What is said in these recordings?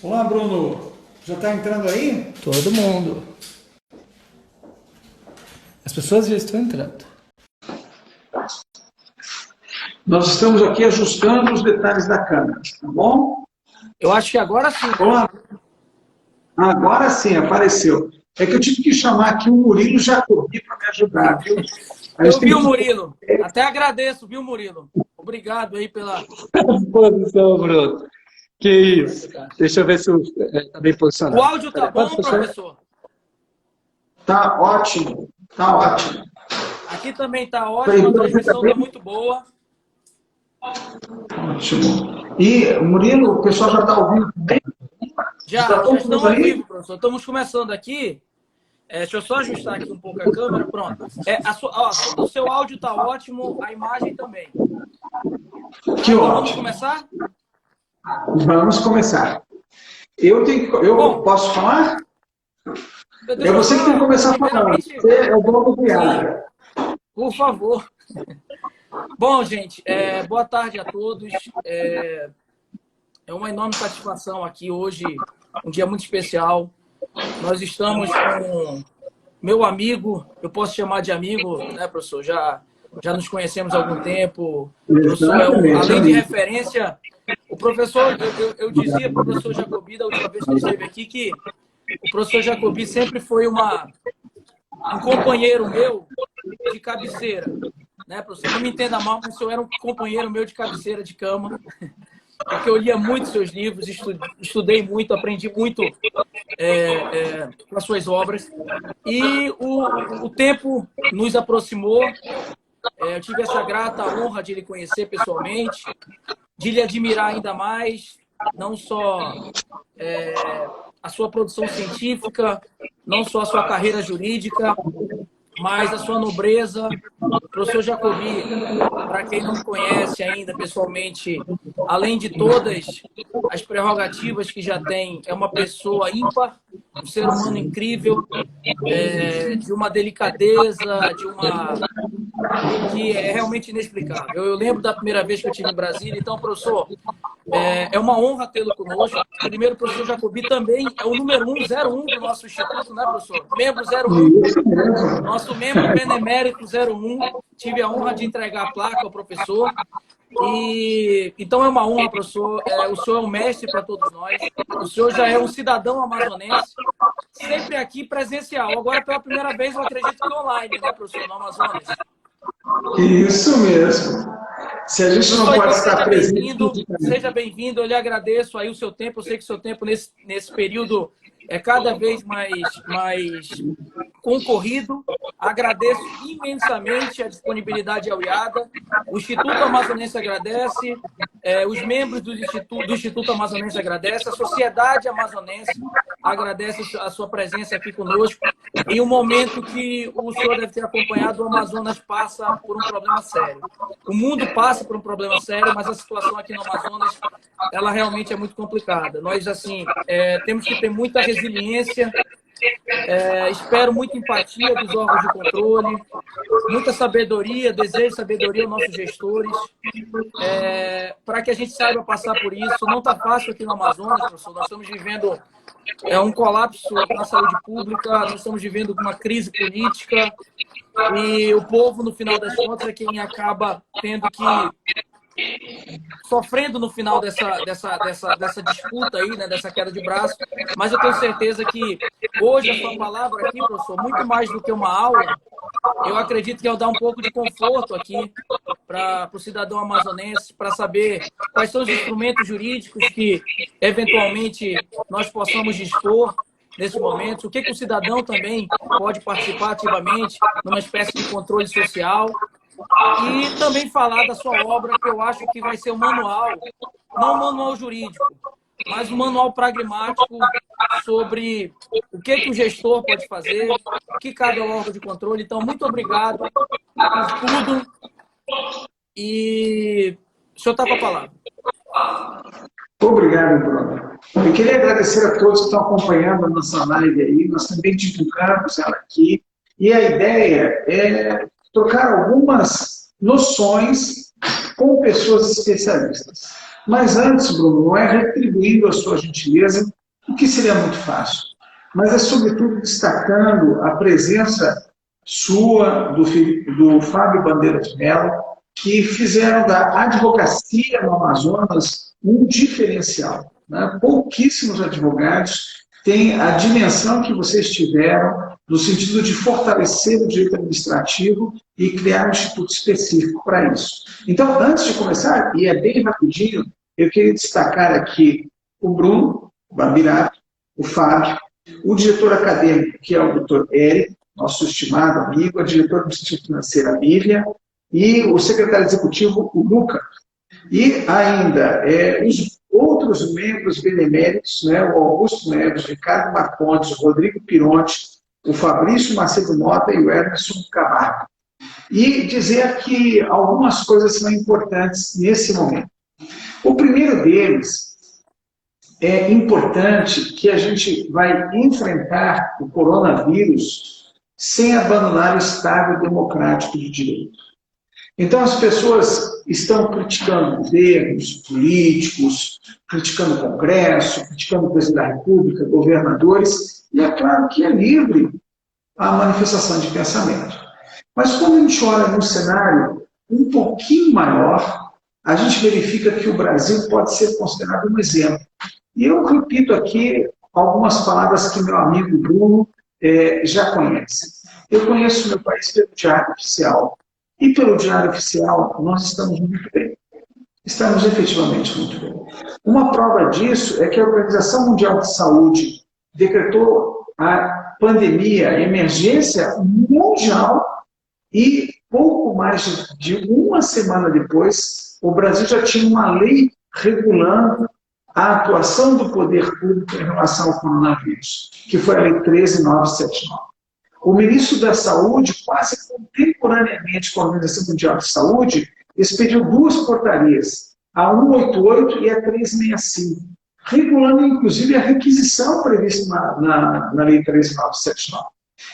Olá, Bruno. Já está entrando aí? Todo mundo. As pessoas já estão entrando. Nós estamos aqui ajustando os detalhes da câmera, tá bom? Eu acho que agora sim, Olá. professor. Agora sim, apareceu. É que eu tive que chamar aqui o Murilo Jacobi para me ajudar, viu? A gente Eu tem vi o que... Murilo. Até agradeço, viu, Murilo? Obrigado aí pela. Posição, Bruno. Que isso? Cara. Deixa eu ver se está bem O posicionado. áudio tá Peraí, pode, bom, professor? professor? Tá ótimo, tá ótimo. Aqui também tá Falei, ótimo, a você tá transmissão tá bem? muito boa. Ótimo. E, Murilo, o pessoal já está ouvindo bem? Está Já todo estão mundo ao aí? vivo, professor. Estamos começando aqui. Deixa eu só ajustar aqui um pouco a câmera. Pronto. O seu áudio tá ótimo, a imagem também. Tá? Que Então vamos ótimo. começar? Vamos começar. Eu Bom, posso falar? É deixa eu você que tem que só, começar falando. primeiramente, Você é o dono do sim, Viagra. por favor. Bom, gente, boa tarde a todos. É uma enorme satisfação aqui hoje, um dia muito especial. Nós estamos com meu amigo, eu posso chamar de amigo, né, professor? Já nos conhecemos há algum tempo. O professor Exatamente, além de amigo. referência, o professor, eu dizia para o professor Jacobi, da última vez que ele esteve aqui, que o professor Jacobi sempre foi um companheiro meu de cabeceira, né, professor? Não me entenda mal, mas o senhor era um companheiro meu de cabeceira de cama, porque eu lia muito seus livros, estudei muito, aprendi muito com as suas obras. E o tempo nos aproximou. Eu tive essa grata honra de lhe conhecer pessoalmente, de lhe admirar ainda mais, não só a sua produção científica, não só a sua carreira jurídica, mas a sua nobreza. O professor Jacobi, para quem não conhece ainda pessoalmente, além de todas as prerrogativas que já tem, é uma pessoa ímpar, um ser humano incrível, de uma delicadeza, que é realmente inexplicável. Eu lembro da primeira vez que eu estive em Brasília. Então, professor, é uma honra tê-lo conosco. Primeiro, o professor Jacobi também é o número 101 do nosso instituto, né, professor? Membro 01. Isso mesmo. Nosso membro benemérito 01, tive a honra de entregar a placa ao professor. E então é uma honra, professor. O senhor é um mestre para todos nós. O senhor já é um cidadão amazonense, sempre aqui presencial. Agora, pela primeira vez, eu acredito que online, né, professor, no Amazonas. Isso mesmo. Se a gente não Professor, pode então estar seja presente bem-vindo, seja fisicamente. bem-vindo. Eu lhe agradeço aí o seu tempo. Eu sei que o seu tempo nesse período é cada vez mais concorrido. Agradeço imensamente a disponibilidade ao IADA. O Instituto Amazonense agradece, os membros do Instituto Amazonense agradecem, a sociedade amazonense agradece a sua presença aqui conosco. Em um momento que o senhor deve ter acompanhado, o Amazonas passa por um problema sério. O mundo passa por um problema sério, mas a situação aqui no Amazonas, ela realmente é muito complicada. Nós, assim, temos que ter muita resiliência, espero muita empatia dos órgãos de controle, muita sabedoria, desejo de sabedoria aos nossos gestores, para que a gente saiba passar por isso. Não está fácil aqui no Amazonas, professor. Nós estamos vivendo um colapso na saúde pública, nós estamos vivendo uma crise política e o povo, no final das contas, é quem acaba tendo que sofrendo no final dessa disputa aí, né, dessa queda de braço, mas eu tenho certeza que hoje a sua palavra aqui, professor, muito mais do que uma aula, eu acredito que é dar um pouco de conforto aqui para o cidadão amazonense, para saber quais são os instrumentos jurídicos que, eventualmente, nós possamos dispor nesse momento, o que o cidadão também pode participar ativamente numa espécie de controle social. E também falar da sua obra, que eu acho que vai ser um manual, não um manual jurídico, mas um manual pragmático sobre o que o gestor pode fazer, o que cabe ao órgão de controle. Então, muito obrigado por tudo e o senhor está com a palavra. Obrigado, Bruno. Eu queria agradecer a todos que estão acompanhando a nossa live aí. Nós também divulgamos ela aqui. E a ideia é trocar algumas noções com pessoas especialistas. Mas antes, Bruno, não é retribuindo a sua gentileza, o que seria muito fácil, mas é sobretudo destacando a presença sua, do Fábio Bandeira de Mello, que fizeram da advocacia no Amazonas um diferencial, né? Pouquíssimos advogados têm a dimensão que vocês tiveram no sentido de fortalecer o direito administrativo e criar um instituto específico para isso. Então, antes de começar, e é bem rapidinho, eu queria destacar aqui o Bruno Barbirato, o Fábio, o diretor acadêmico, que é o Dr. Eric, nosso estimado amigo, a diretora administrativa financeira, a Lívia, e o secretário executivo, o Lucas. E ainda os outros membros beneméritos, né, o Augusto Neves, o Ricardo Marcondes, o Rodrigo Pironte, o Fabrício Macedo Mota e o Emerson Camargo. E dizer aqui algumas coisas são importantes nesse momento. O primeiro deles é importante que a gente vai enfrentar o coronavírus sem abandonar o Estado democrático de direito. Então, as pessoas estão criticando governos, políticos, criticando o Congresso, criticando o presidente da República, governadores, e é claro que é livre a manifestação de pensamento. Mas quando a gente olha num cenário um pouquinho maior, a gente verifica que o Brasil pode ser considerado um exemplo. E eu repito aqui algumas palavras que meu amigo Bruno já conhece. Eu conheço meu país pelo Diário Oficial. E pelo Diário Oficial, nós estamos muito bem. Estamos efetivamente muito bem. Uma prova disso é que a Organização Mundial de Saúde decretou a pandemia, a emergência mundial, e pouco mais de uma semana depois, o Brasil já tinha uma lei regulando a atuação do poder público em relação ao coronavírus, que foi a Lei 13.979. O ministro da Saúde, quase contemporaneamente com a Organização Mundial de Saúde, expediu duas portarias, a 188 e a 365, regulando inclusive a requisição prevista na Lei 13.979.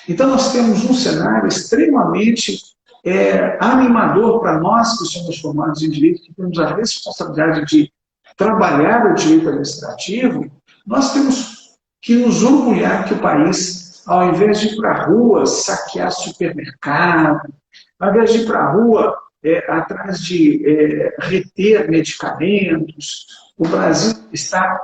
Então, nós temos um cenário extremamente animador para nós que somos formados em direito, que temos a responsabilidade de trabalhar o direito administrativo. Nós temos que nos orgulhar que o país, ao invés de ir para a rua saquear supermercado, ao invés de ir para a rua atrás de reter medicamentos, o Brasil está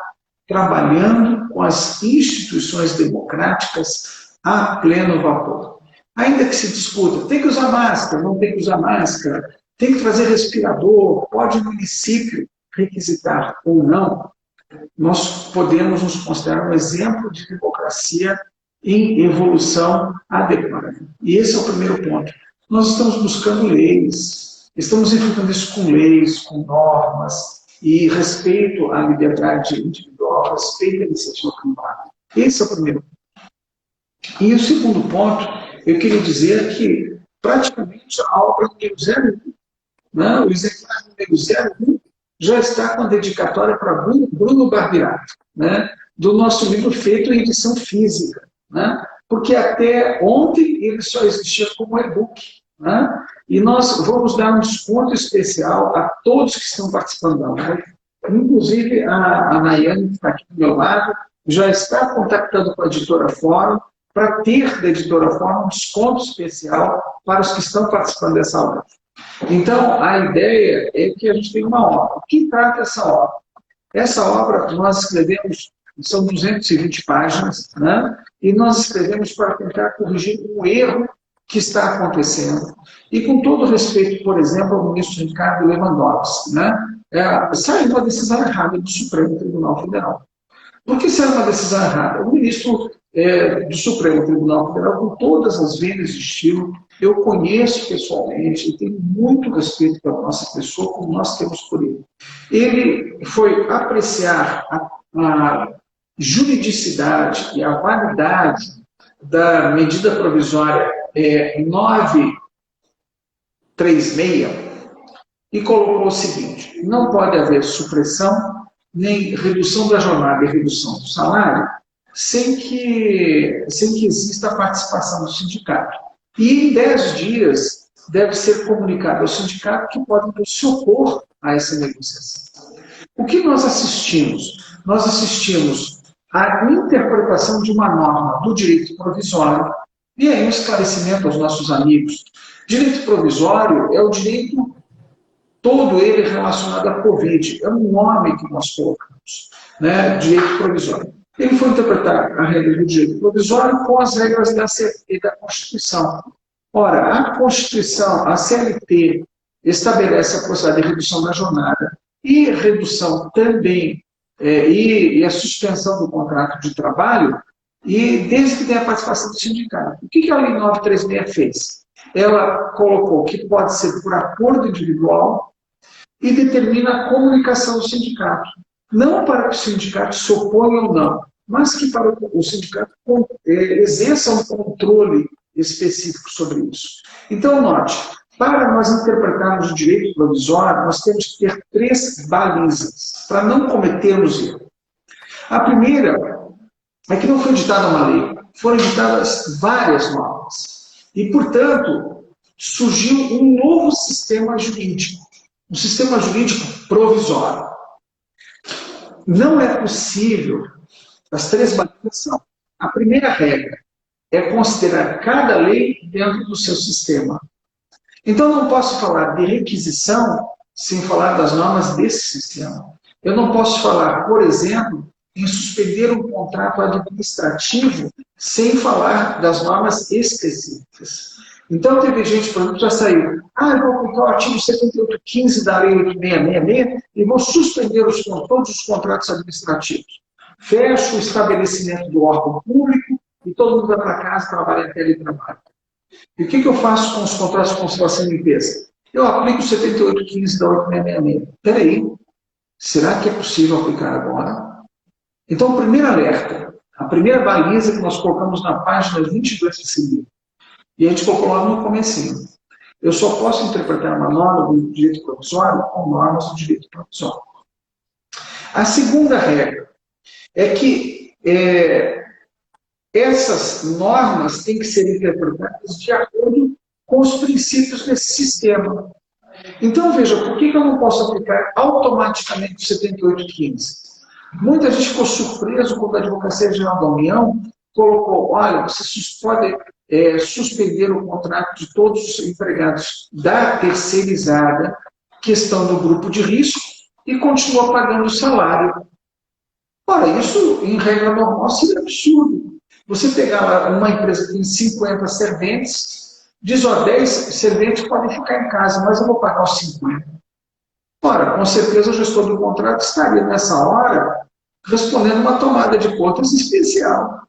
trabalhando com as instituições democráticas a pleno vapor. Ainda que se discuta, tem que usar máscara, não tem que usar máscara, tem que trazer respirador, pode o município requisitar ou não, nós podemos nos considerar um exemplo de democracia em evolução adequada. E esse é o primeiro ponto. Nós estamos buscando leis, estamos enfrentando isso com leis, com normas, e respeito à liberdade individual, respeito à iniciativa privada. Esse é o primeiro ponto. E o segundo ponto, eu queria dizer que praticamente a obra número 01, né, o exemplar número 01, já está com a dedicatória para Bruno Barbirato, né, do nosso livro feito em edição física, né, porque até ontem ele só existia como e-book, né, e nós vamos dar um desconto especial a todos que estão participando da live, inclusive a Nayane, que está aqui do meu lado, já está contactando com a Editora Fórum para ter da Editora Fórum um desconto especial para os que estão participando dessa live. Então, a ideia é que a gente tenha uma obra. O que trata essa obra? Essa obra nós escrevemos, são 220 páginas, né? E nós escrevemos para tentar corrigir um erro que está acontecendo. E com todo respeito, por exemplo, ao ministro Ricardo Lewandowski, né? Saiu uma decisão errada do Supremo Tribunal Federal. Por que saiu uma decisão errada? O ministro do Supremo Tribunal Federal, com todas as vendas de estilo, eu conheço pessoalmente e tenho muito respeito pela nossa pessoa, como nós temos por ele. Ele foi apreciar a juridicidade e a validade da medida provisória 936 e colocou o seguinte: não pode haver supressão nem redução da jornada e redução do salário sem que exista a participação do sindicato. E em 10 dias deve ser comunicado ao sindicato que podem se opor a essa negociação. O que nós assistimos? Nós assistimos à interpretação de uma norma do direito provisório, e aí um esclarecimento aos nossos amigos. Direito provisório é o direito todo ele relacionado à Covid, é um nome que nós colocamos, né? Direito provisório. Ele foi interpretar a regra do direito provisório com as regras da Constituição. Ora, a Constituição, a CLT, estabelece a possibilidade de redução da jornada e redução também, e a suspensão do contrato de trabalho, e desde que tenha a participação do sindicato. O que a Lei 936 fez? Ela colocou que pode ser por acordo individual e determina a comunicação do sindicato. Não para que o sindicato se oponha ou não, mas que para o sindicato exerça um controle específico sobre isso. Então, note, para nós interpretarmos o direito provisório, nós temos que ter 3 balizas, para não cometermos erro. A primeira é que não foi editada uma lei, foram editadas várias normas. E, portanto, surgiu um novo sistema jurídico, um sistema jurídico provisório. Não é possível, as 3 balizas são, a primeira regra é considerar cada lei dentro do seu sistema. Então, não posso falar de requisição sem falar das normas desse sistema. Eu não posso falar, por exemplo, em suspender um contrato administrativo sem falar das normas específicas. Então, teve gente, por exemplo, já saiu. Eu vou aplicar o artigo 7815 da Lei 8666 e vou suspender todos os contratos administrativos. Fecho o estabelecimento do órgão público e todo mundo vai para casa trabalhar em teletrabalho. E o que eu faço com os contratos de conservação e limpeza? Eu aplico o 7815 da 8666. Espera aí, será que é possível aplicar agora? Então, o primeiro alerta, a primeira baliza que nós colocamos na página 22 desse livro, e a gente colocou lá no comecinho. Eu só posso interpretar uma norma do direito provisório com normas do direito provisório. A segunda regra é que essas normas têm que ser interpretadas de acordo com os princípios desse sistema. Então, veja, por que eu não posso aplicar automaticamente o 7815? Muita gente ficou surpreso quando a Advocacia Geral da União colocou, olha, vocês podem suspender o contrato de todos os empregados da terceirizada que estão no grupo de risco e continua pagando o salário. Ora, isso, em regra normal, seria absurdo. Você pegar lá uma empresa que tem 50 serventes, diz, 10 serventes podem ficar em casa, mas eu vou pagar os 50. Ora, com certeza o gestor do contrato estaria, nessa hora, respondendo uma tomada de contas especial.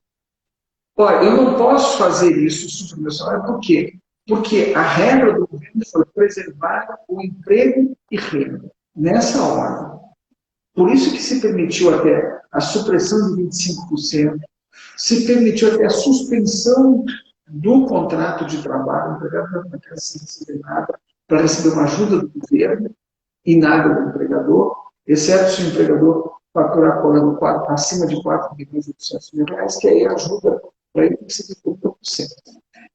Ora, eu não posso fazer isso, suprimir o salário, por quê? Porque a regra do governo foi preservar o emprego e renda, nessa hora. Por isso que se permitiu até a supressão de 25%, se permitiu até a suspensão do contrato de trabalho, o empregado não vai ficar sem receber nada, para receber uma ajuda do governo e nada do empregador, exceto se o empregador faturar cobrando acima de 4 milhões e 800 mil reais, que aí ajuda para ele que se de 30%.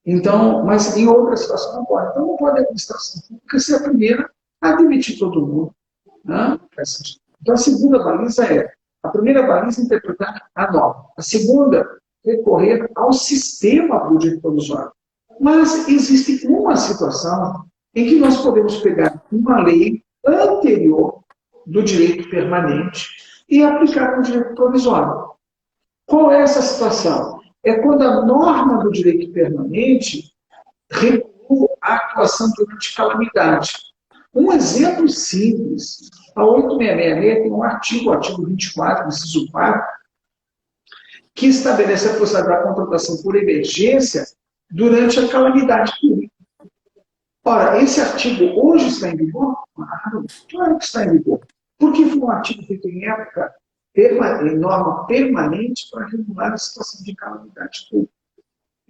Então, mas em outras situações não pode. Então não pode a administração pública ser a primeira a demitir todo mundo. Né? Então a segunda baliza a primeira baliza é interpretar a norma. A segunda, recorrer ao sistema do direito provisório. Mas existe uma situação em que nós podemos pegar uma lei anterior do direito permanente e aplicar no direito provisório. Qual é essa situação? É quando a norma do direito permanente regula a atuação durante calamidade. Um exemplo simples, a 8666 tem um artigo, o artigo 24, inciso 4, que estabelece a possibilidade da contratação por emergência durante a calamidade pública. Ora, esse artigo hoje está em vigor? Claro que está em vigor. Porque foi um artigo feito em época, em norma permanente para regular a situação de calamidade pública.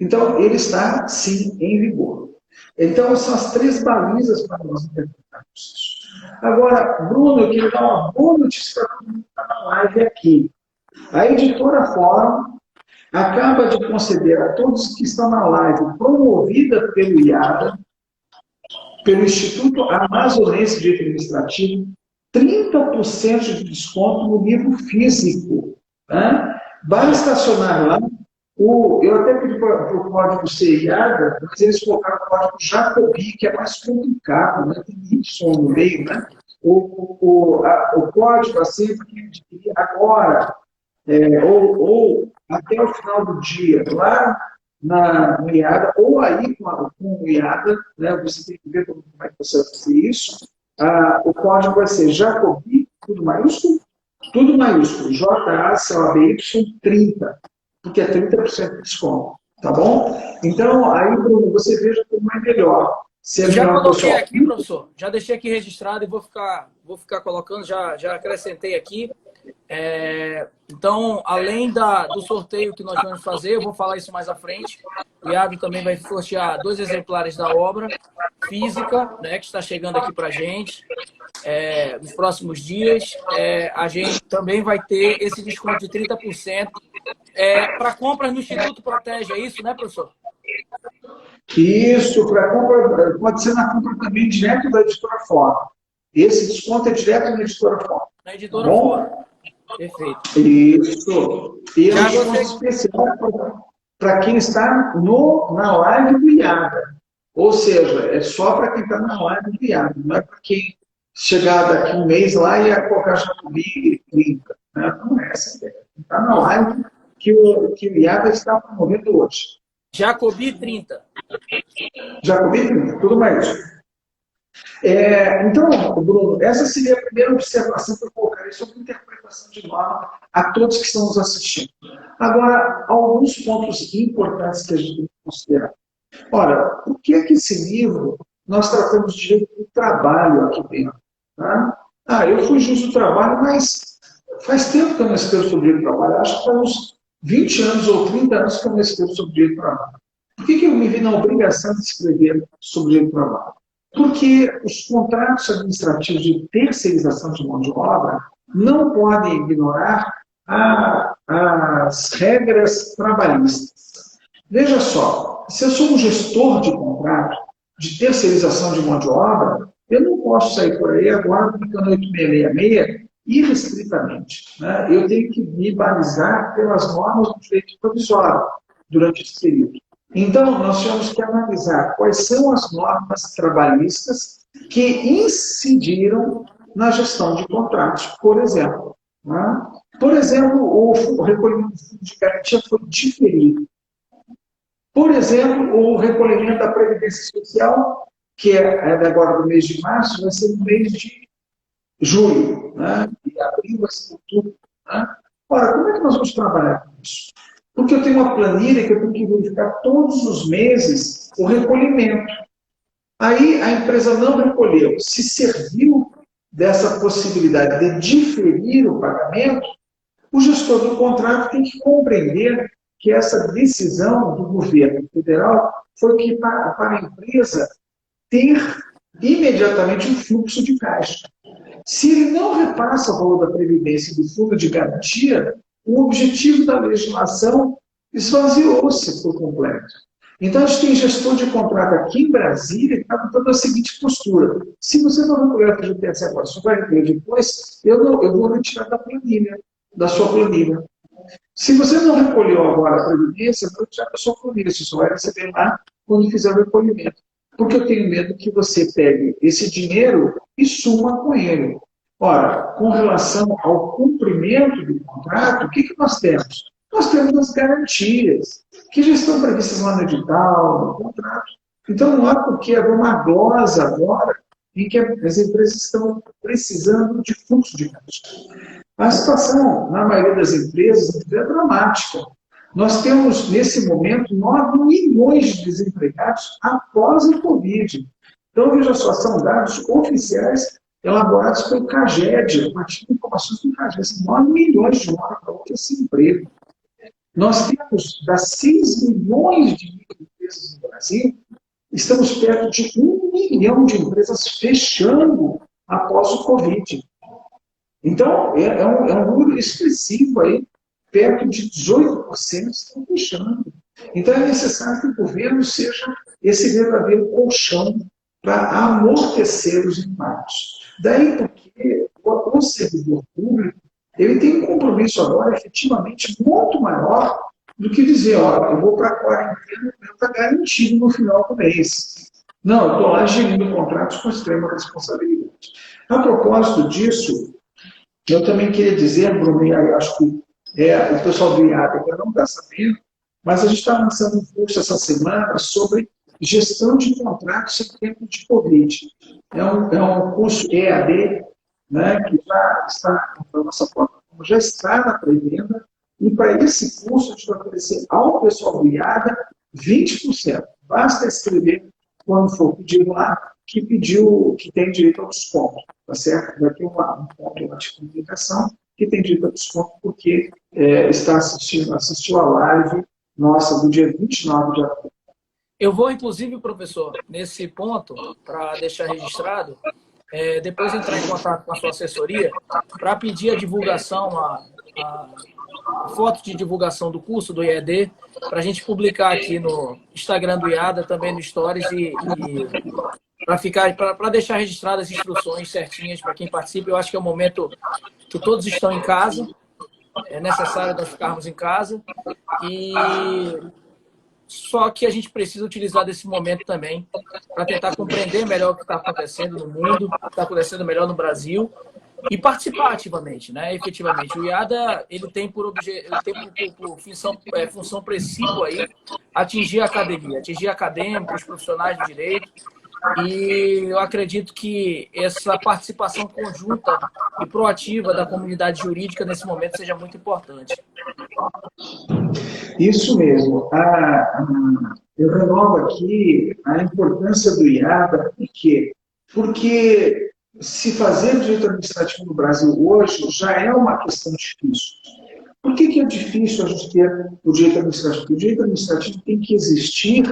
Então, ele está, sim, em vigor. Então, são as 3 balizas para nós interpretarmos isso. Agora, Bruno, eu queria dar uma boa notícia para todo mundo que está na live aqui. A editora Fórum acaba de conceder a todos que estão na live, promovida pelo IADA, pelo Instituto Amazonense de Direito Administrativo, 30% de desconto no livro físico. Né? Basta acionar lá. Eu até pedi para o código ser IADA, mas eles colocaram o código Jacobi, que é mais complicado, né? Tem Y no meio, né? O código assim, para quem adquirir agora, ou até o final do dia, lá no IADA, ou aí com o IADA, né? Você tem que ver como é que você vai fazer isso. O código vai ser Jacobi, tudo maiúsculo, JACOBY 30, porque é 30% de desconto, tá bom? Então, aí, Bruno, você veja como é melhor. Eu já coloquei aqui, professor, já deixei aqui registrado e vou ficar colocando, já acrescentei aqui. Então, além do sorteio que nós vamos fazer, eu vou falar isso mais à frente. O Iago também vai sortear 2 exemplares da obra física, né, que está chegando aqui para a gente. Nos próximos dias, a gente também vai ter esse desconto de 30% para compras no Instituto Protege, é isso, né, professor? Isso, para compra, pode ser na compra também direto da editora Fora. Esse desconto é direto na editora Fora. Na editora Fora. Perfeito. Isso. E é um desconto especial para quem está na live do IADA. Ou seja, é só para quem está na live do IADA, não é para quem chegar daqui um mês lá e colocar Jacobi 30. Né? Não é essa a ideia. Está na live que o IADA está promovendo hoje. Jacobi 30. Jacobi 30, tudo mais. Então, Bruno, essa seria a primeira observação que eu colocaria sobre interpretação de norma a todos que estão nos assistindo. Agora, alguns pontos importantes que a gente tem que considerar. Ora, por que esse livro nós tratamos de direito do trabalho aqui dentro? Tá? Eu fui juiz do trabalho, mas faz tempo que eu não escrevo sobre direito do trabalho. Acho que faz uns 20 anos ou 30 anos que eu não escrevo sobre direito do trabalho. Por que eu me vi na obrigação de escrever sobre direito do trabalho? Porque os contratos administrativos de terceirização de mão de obra não podem ignorar as regras trabalhistas. Veja só, se eu sou um gestor de contrato de terceirização de mão de obra, eu não posso sair por aí agora aplicando 8666 irrestritamente. Né? Eu tenho que me balizar pelas normas do direito provisório durante esse período. Então, nós temos que analisar quais são as normas trabalhistas que incidiram na gestão de contratos, por exemplo. Né? Por exemplo, o recolhimento do fundo de garantia foi diferido. Por exemplo, o recolhimento da Previdência Social, que é agora do mês de março, vai ser no mês de julho, né? E abril vai ser outubro. Né? Ora, como é que nós vamos trabalhar com isso? Porque eu tenho uma planilha que eu tenho que verificar todos os meses o recolhimento. Aí a empresa não recolheu. Se serviu dessa possibilidade de diferir o pagamento, o gestor do contrato tem que compreender que essa decisão do governo federal foi que para a empresa ter imediatamente um fluxo de caixa. Se ele não repassa o valor da Previdência e do fundo de garantia, o objetivo da legislação esvaziou-se por completo. Então, a gente tem gestor de contrato aqui em Brasília que está adotando a seguinte postura. Se você não recolher a FGTS agora, só vai recolher depois, eu vou retirar da sua planilha. Se você não recolheu agora a Previdência, eu vou retirar da sua planilha. Você só vai receber lá quando fizer o recolhimento. Porque eu tenho medo que você pegue esse dinheiro e suma com ele. Ora, com relação ao cumprimento do contrato, o que nós temos? Nós temos as garantias, que já estão previstas lá no edital, no contrato. Então, não há por que haver uma glosa agora em que as empresas estão precisando de fluxo de caixa. A situação, na maioria das empresas, é dramática. Nós temos, nesse momento, 9 milhões de desempregados após a Covid. Então, veja só, são dados oficiais elaborados pelo CAGED, a partir de informações do CAGED. São 9 milhões de horas para esse emprego. Nós temos, das 6 milhões de microempresas no Brasil, estamos perto de 1 milhão de empresas fechando após o Covid. Então, é um número expressivo aí, perto de 18% estão fechando. Então, é necessário que o governo seja esse verdadeiro colchão para amortecer os impactos. Daí porque o o servidor público, ele tem um compromisso agora efetivamente muito maior do que dizer, ó, eu vou para a quarentena, o meu está garantido no final do mês. Não, eu estou lá gerindo contratos com extrema responsabilidade. A propósito disso, eu também queria dizer, Bruno, e aí acho que o pessoal do IAD ainda não está sabendo, mas a gente está lançando um curso essa semana sobre gestão de contratos em tempo de Covid. É um curso EAD, né, que já está na nossa plataforma, já está na pré-venda, e para esse curso a gente vai oferecer ao pessoal do IADA 20%. Basta escrever quando for pedir lá que tem direito ao desconto, tá certo? Vai ter um ponto lá de comunicação que tem direito ao desconto porque assistiu a live nossa do dia 29 de abril. Eu vou, inclusive, professor, nesse ponto, para deixar registrado, depois entrar em contato com a sua assessoria para pedir a divulgação, a foto de divulgação do curso do IED, para a gente publicar aqui no Instagram do IADA, também no Stories, e para deixar registradas as instruções certinhas para quem participa. Eu acho que é o momento que todos estão em casa, é necessário nós ficarmos em casa, e só que a gente precisa utilizar desse momento também para tentar compreender melhor o que está acontecendo no mundo, o que está acontecendo melhor no Brasil, e participar ativamente, né? Efetivamente. O IADA ele tem por função principal aí atingir a academia, atingir acadêmicos, profissionais de direito, e eu acredito que essa participação conjunta e proativa da comunidade jurídica nesse momento seja muito importante. Isso mesmo. Eu renovo aqui a importância do IADA, por quê? Porque se fazer direito administrativo no Brasil hoje já é uma questão difícil. Por que é difícil a gente ter o direito administrativo? O direito administrativo tem que existir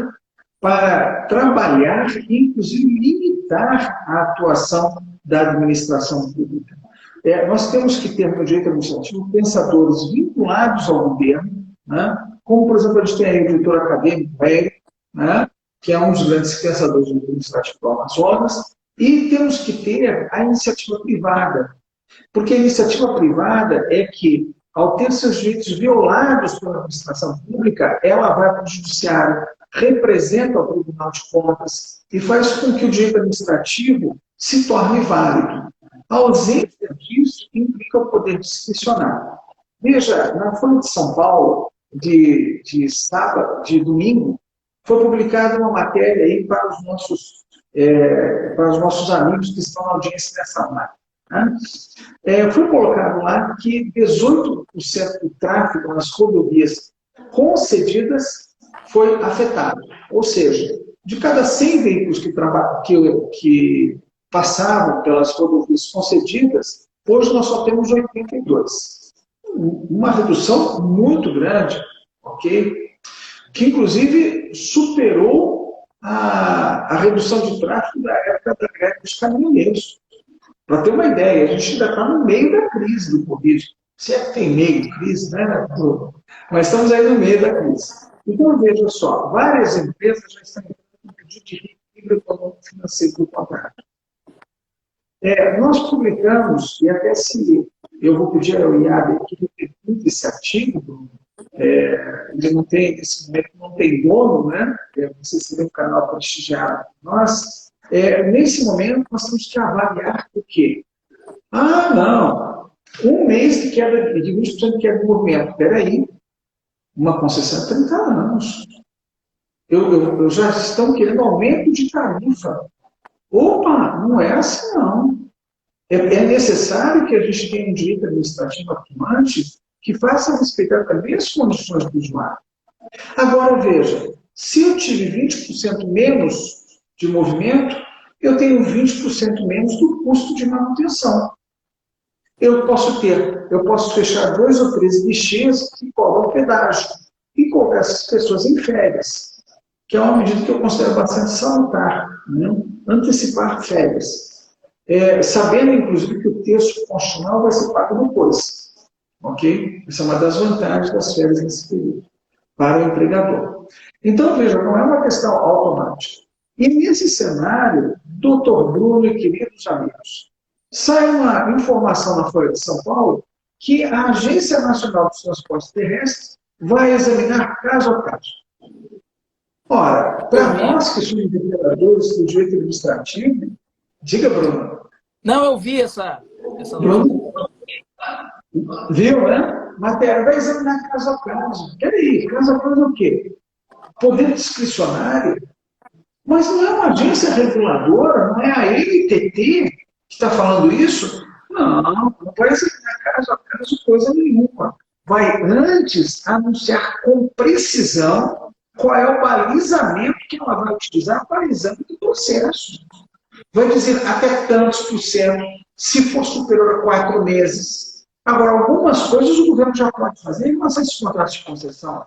para trabalhar e, inclusive, limitar a atuação da administração pública. Nós temos que ter no direito administrativo pensadores vinculados ao governo, né? Como, por exemplo, a gente tem aí o diretor acadêmico, né? Que é um dos grandes pensadores do administrativo do Amazonas, e temos que ter a iniciativa privada, porque a iniciativa privada é que, ao ter seus direitos violados pela administração pública, ela vai para o judiciário, representa o Tribunal de Contas e faz com que o direito administrativo se torne válido. A ausência disso implica o poder discricionário. Veja, na Folha de São Paulo, de domingo, foi publicada uma matéria aí para os nossos amigos que estão na audiência dessa live. Né? Foi colocado lá que 18% do tráfego nas rodovias concedidas foi afetado. Ou seja, de cada 100 veículos que passavam pelas rodovias concedidas, hoje nós só temos 82. Uma redução muito grande, ok? Que inclusive superou a redução de tráfego da época da greve dos caminhoneiros. Para ter uma ideia, a gente ainda está no meio da crise do Covid. Se é que tem meio de crise, né? Mas estamos aí no meio da crise. Então, veja só, várias empresas já estão com pedido de reequilíbrio econômico-financeiro do contrato. Nós publicamos, e até se eu vou pedir ao IAB que repercute esse artigo, ele não tem, nesse momento não tem dono, né? Vocês seria um canal prestigiado. Nesse momento, nós temos que avaliar o quê? Não, um mês de queda de 20% de queda de movimento. Espera aí, uma concessão de 30 anos. Eu já estão querendo aumento de tarifa. Opa, não é assim, não. É necessário que a gente tenha um direito administrativo atuante que faça respeitar também as condições do usuário. Agora, veja, se eu tive 20% menos de movimento, eu tenho 20% menos do custo de manutenção. Eu posso fechar 2 ou 3 guichês que cobram pedágio e colocar essas pessoas em férias, que é uma medida que eu considero bastante salutar, né? Antecipar férias. Sabendo, inclusive, que o texto constitucional vai ser pago depois. Ok? Essa é uma das vantagens das férias nesse período, para o empregador. Então, veja, não é uma questão automática. E nesse cenário, doutor Bruno e queridos amigos, sai uma informação na Folha de São Paulo que a Agência Nacional dos Transportes Terrestres vai examinar caso a caso. Ora, para nós que somos operadores do direito administrativo, diga, Bruno. Não, eu vi essa Bruno, viu, né? Matéria vai examinar caso a caso. Peraí, caso a caso é o quê? Poder discricionário. Mas não é uma agência reguladora, não é a NTT que está falando isso? Não vai examinar caso a caso coisa nenhuma. Vai antes anunciar com precisão qual é o balizamento que ela vai utilizar para exame do processo. Vai dizer até tantos %, se for superior a 4 meses. Agora, algumas coisas o governo já pode fazer em relação a esses contratos de concessão.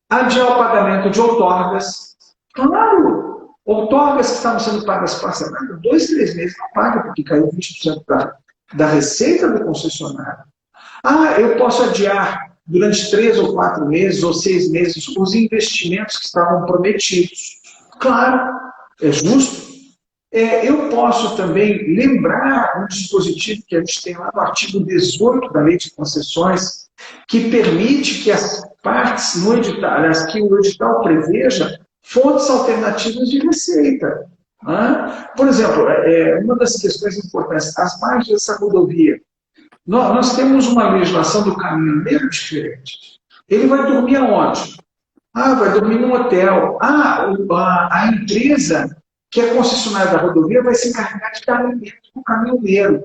Adiar o pagamento de outorgas. Claro, outorgas que estavam sendo pagas parceladas, 2, 3 meses não paga, porque caiu 20% da receita do concessionário. Eu posso adiar durante 3 ou 4 meses, ou 6 meses, os investimentos que estavam prometidos. Claro, é justo. Eu posso também lembrar um dispositivo que a gente tem lá no artigo 18 da Lei de Concessões, que permite que as partes no edital, aliás, que o edital preveja fontes alternativas de receita. Por exemplo, uma das questões importantes, as margens dessa rodovia. Nós temos uma legislação do caminhoneiro diferente. Ele vai dormir aonde? Vai dormir num hotel. A empresa que é concessionária da rodovia vai se encarregar de dar alimento para o caminhoneiro.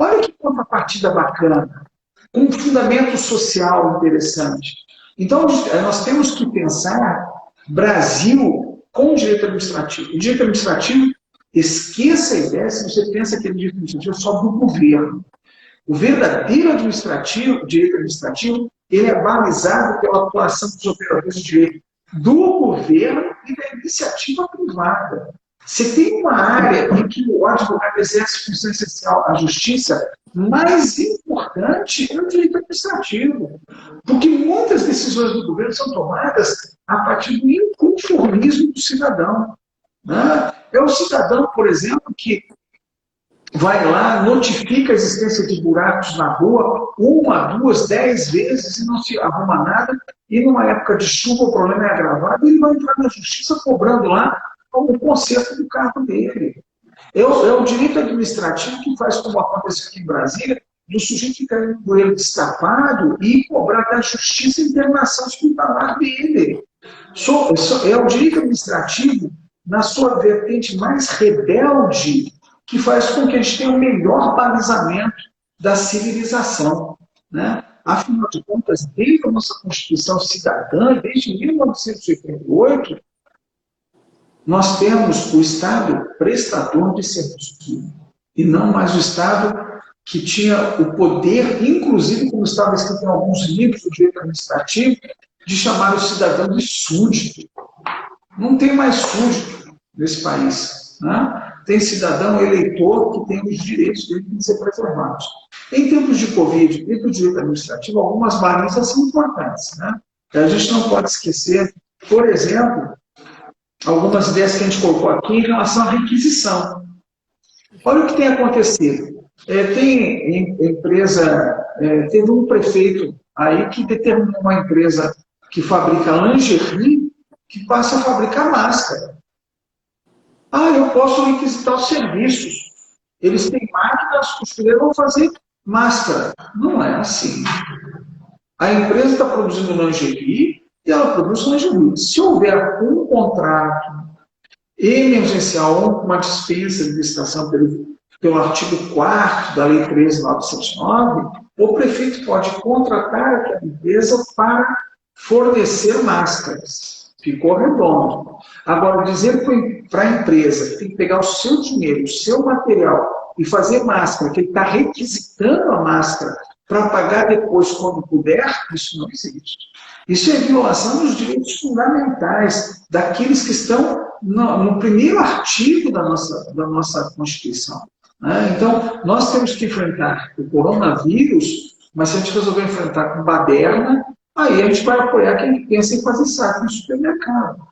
Olha que contrapartida bacana, com um fundamento social interessante. Então, nós temos que pensar Brasil com direito administrativo. O direito administrativo, esqueça a ideia se você pensa que o direito administrativo é só do governo. O verdadeiro direito administrativo, ele é balizado pela atuação dos operadores de direito do governo e da iniciativa privada. Se tem uma área em que o advogado exerce função essencial, a justiça, mais importante é o direito administrativo. Porque muitas decisões do governo são tomadas a partir do inconformismo do cidadão. É o cidadão, por exemplo, que vai lá, notifica a existência de buracos na rua 1, 2, 10 vezes e não se arruma nada, e numa época de chuva o problema é agravado, e ele vai entrar na justiça cobrando lá o conserto do carro dele. É o direito administrativo que faz, como acontece aqui em Brasília, do sujeito ficar com ele destapado e cobrar da justiça a internação hospitalar dele. É o direito administrativo, na sua vertente mais rebelde, que faz com que a gente tenha o melhor balizamento da civilização. Afinal de contas, desde a nossa Constituição Cidadã, desde 1988, nós temos o Estado prestador de serviço público, e não mais o Estado que tinha o poder, inclusive, como estava escrito em alguns livros do direito administrativo, de chamar o cidadão de súdito. Não tem mais súdito nesse país. Tem cidadão eleitor que tem os direitos dele que ser preservados. Em tempos de Covid, dentro do direito administrativo, algumas balizas são importantes. A gente não pode esquecer, por exemplo, algumas ideias que a gente colocou aqui em relação à requisição. Olha o que tem acontecido. Teve um prefeito aí que determinou uma empresa que fabrica lingerie que passa a fabricar máscara. Eu posso requisitar os serviços. Eles têm máquinas, costureiros vão fazer máscara. Não é assim. A empresa está produzindo lingerie e ela produz lingerie. Se houver um contrato emergencial ou uma dispensa de licitação pelo artigo 4º da Lei 13.979, o prefeito pode contratar aquela empresa para fornecer máscaras. Ficou redondo. Agora, dizer para a empresa que tem que pegar o seu dinheiro, o seu material e fazer máscara, que ele está requisitando a máscara para pagar depois quando puder, isso não existe. Isso é violação dos direitos fundamentais daqueles que estão no primeiro artigo da nossa Constituição. Então, nós temos que enfrentar o coronavírus, mas se a gente resolver enfrentar com baderna, aí a gente vai apoiar quem pensa em fazer saque no supermercado.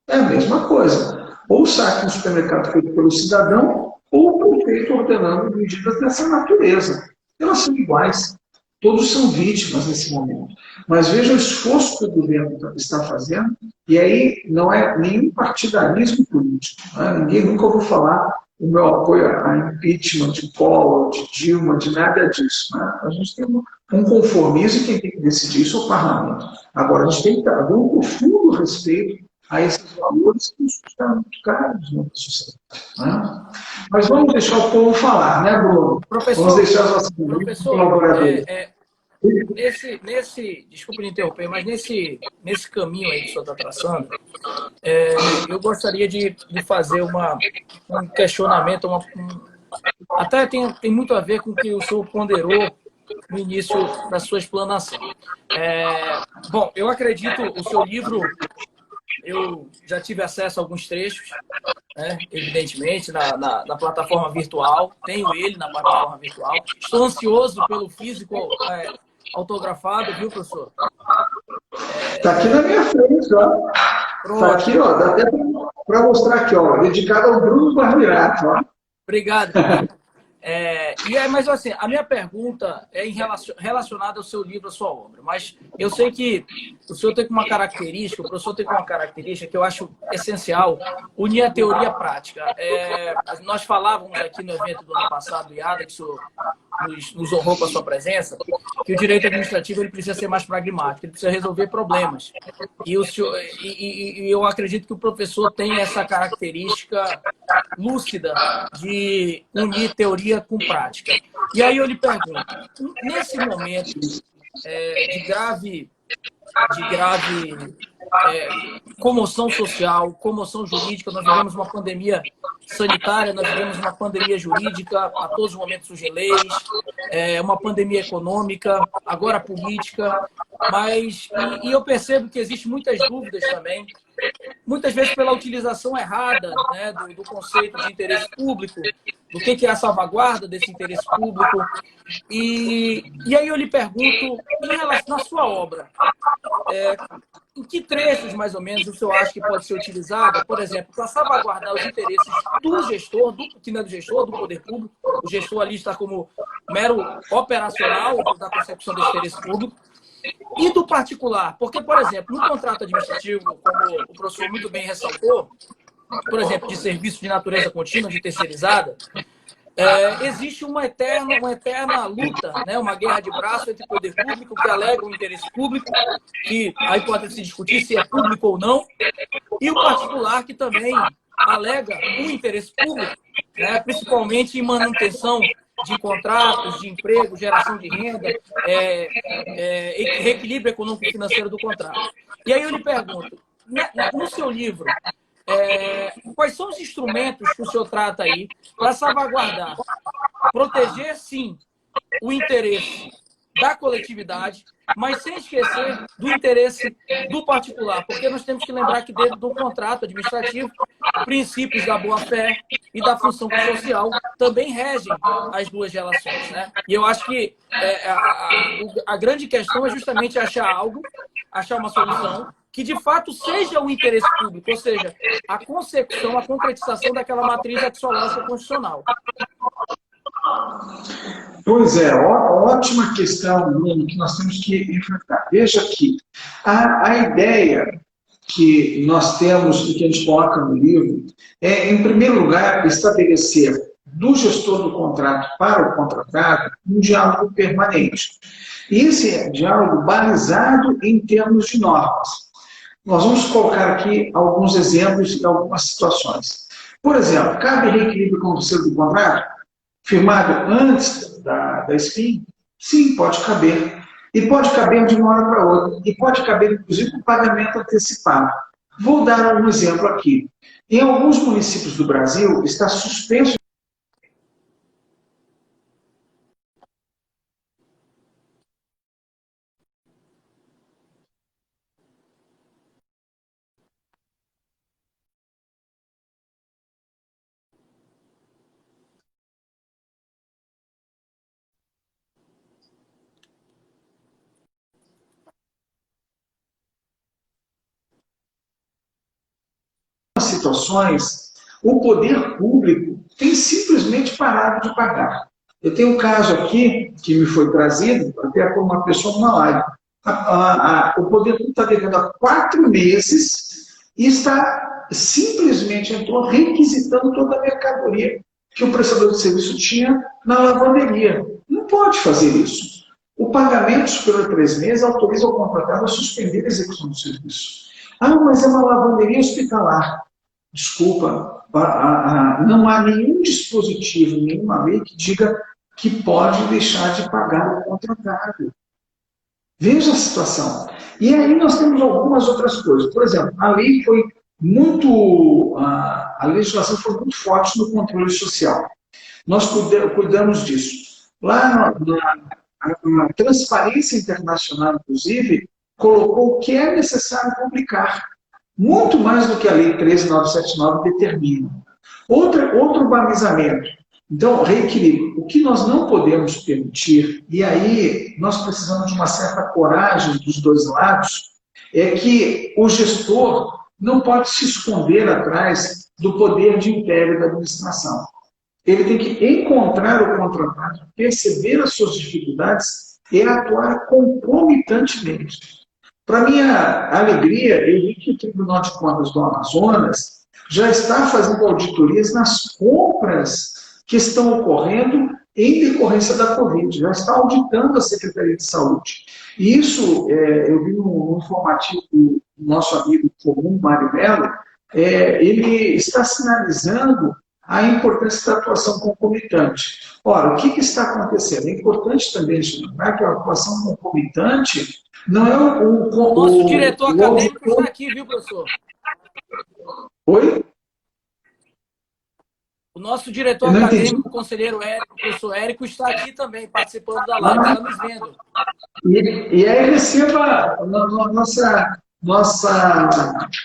É a mesma coisa. Ou o saque no supermercado feito pelo cidadão, ou o prefeito ordenando medidas dessa natureza. Elas são iguais. Todos são vítimas nesse momento. Mas veja o esforço que o governo está fazendo, e aí não é nenhum partidarismo político. Né? Ninguém nunca ouviu falar o meu apoio a impeachment de Collor, de Dilma, de nada disso. Né? A gente tem um conformismo e quem tem que decidir isso é o parlamento. Agora, a gente tem que dar um profundo respeito a esses valores que nos custaram muito caros na sociedade. Né? Mas vamos deixar o povo falar, né, Bruno? Vamos deixar os nossos colaboradores. Desculpe me interromper, mas nesse caminho aí que o senhor está traçando, eu gostaria de fazer um questionamento, até tem muito a ver com o que o senhor ponderou no início da sua explanação. Bom, eu acredito, o seu livro, eu já tive acesso a alguns trechos, né, evidentemente, na plataforma virtual, tenho ele na plataforma virtual, estou ansioso pelo físico autografado, viu, professor? Está aqui na minha frente, ó. Está aqui, ó. Dá até para mostrar aqui, ó. Dedicado ao Bruno Barbirato, ó. Obrigado. Mas assim, a minha pergunta é relacionada ao seu livro, à sua obra. Mas eu sei que o senhor tem uma característica, o professor tem uma característica que eu acho essencial, unir a teoria à prática. Nós falávamos aqui no evento do ano passado, IADA, que o senhor nos honrou com a sua presença, que o direito administrativo ele precisa ser mais pragmático, ele precisa resolver problemas. E eu acredito que o professor tem essa característica lúcida de unir teoria com prática. E aí eu lhe pergunto, nesse momento de grave comoção social, comoção jurídica, nós vivemos uma pandemia sanitária, nós vivemos uma pandemia jurídica, a todos os momentos surgem leis, uma pandemia econômica, agora política, e eu percebo que existem muitas dúvidas também, muitas vezes pela utilização errada, né, do conceito de interesse público, do que é a salvaguarda desse interesse público. E aí eu lhe pergunto, na sua obra, em que trechos, mais ou menos, o senhor acha que pode ser utilizado, por exemplo, para salvaguardar os interesses do gestor, que não é do gestor, do poder público, o gestor ali está como mero operacional da consecução desse interesse público, e do particular? Porque, por exemplo, no contrato administrativo, como o professor muito bem ressaltou, por exemplo, de serviço de natureza contínua, de terceirizada, existe uma eterna luta, né? Uma guerra de braço entre o poder público, que alega o interesse público, que aí pode se discutir se é público ou não, e o particular, que também alega o interesse público, né? Principalmente em manutenção de contratos, de emprego, geração de renda, reequilíbrio econômico e financeiro do contrato. E aí eu lhe pergunto, no seu livro, quais são os instrumentos que o senhor trata aí para salvaguardar, proteger, sim, o interesse da coletividade, mas sem esquecer do interesse do particular, porque nós temos que lembrar que dentro do contrato administrativo, princípios da boa-fé e da função social também regem as duas relações, né? E eu acho que a grande questão é justamente achar uma solução que de fato seja o interesse público, ou seja, a consecução, a concretização daquela matriz axiológica constitucional. Pois é, ótima questão, Bruno, que nós temos que enfrentar. Veja aqui, a ideia que nós temos e que a gente coloca no livro é, em primeiro lugar, estabelecer do gestor do contrato para o contratado um diálogo permanente. E esse diálogo balizado em termos de normas. Nós vamos colocar aqui alguns exemplos e algumas situações. Por exemplo, cabe reequilíbrio conduzido do contrato firmado antes da SPIN? Sim, pode caber. E pode caber de uma hora para outra. E pode caber, inclusive, o pagamento antecipado. Vou dar um exemplo aqui. Em alguns municípios do Brasil, está suspenso situações, o poder público tem simplesmente parado de pagar. Eu tenho um caso aqui, que me foi trazido, até por uma pessoa numa live. O poder público está devendo há 4 meses e está simplesmente entrou requisitando toda a mercadoria que o prestador de serviço tinha na lavanderia. Não pode fazer isso. O pagamento superior a 3 meses autoriza o contratado a suspender a execução do serviço. Ah, mas é uma lavanderia hospitalar. Desculpa, não há nenhum dispositivo, nenhuma lei que diga que pode deixar de pagar o contratado. Veja a situação. E aí nós temos algumas outras coisas. Por exemplo, a lei foi muito... A legislação foi muito forte no controle social. Nós cuidamos disso. Lá na Transparência Internacional, inclusive, colocou o que é necessário publicar. Muito mais do que a Lei 13.979 determina. Outro balizamento. Então, reequilíbrio. O que nós não podemos permitir, e aí nós precisamos de uma certa coragem dos dois lados, é que o gestor não pode se esconder atrás do poder de império da administração. Ele tem que encontrar o contratado, perceber as suas dificuldades e atuar concomitantemente. Para minha alegria, eu vi que o Tribunal de Contas do Amazonas já está fazendo auditorias nas compras que estão ocorrendo em decorrência da Covid, já está auditando a Secretaria de Saúde. E isso, eu vi no informativo do nosso amigo comum, Mário Mello, ele está sinalizando a importância da atuação concomitante. Ora, o que está acontecendo? É importante também lembrar que a atuação concomitante não é o nosso diretor acadêmico está aqui, viu, professor? Oi? O nosso diretor acadêmico, o conselheiro Érico, o professor Érico, está aqui também, participando da live, está nos vendo. E aí receba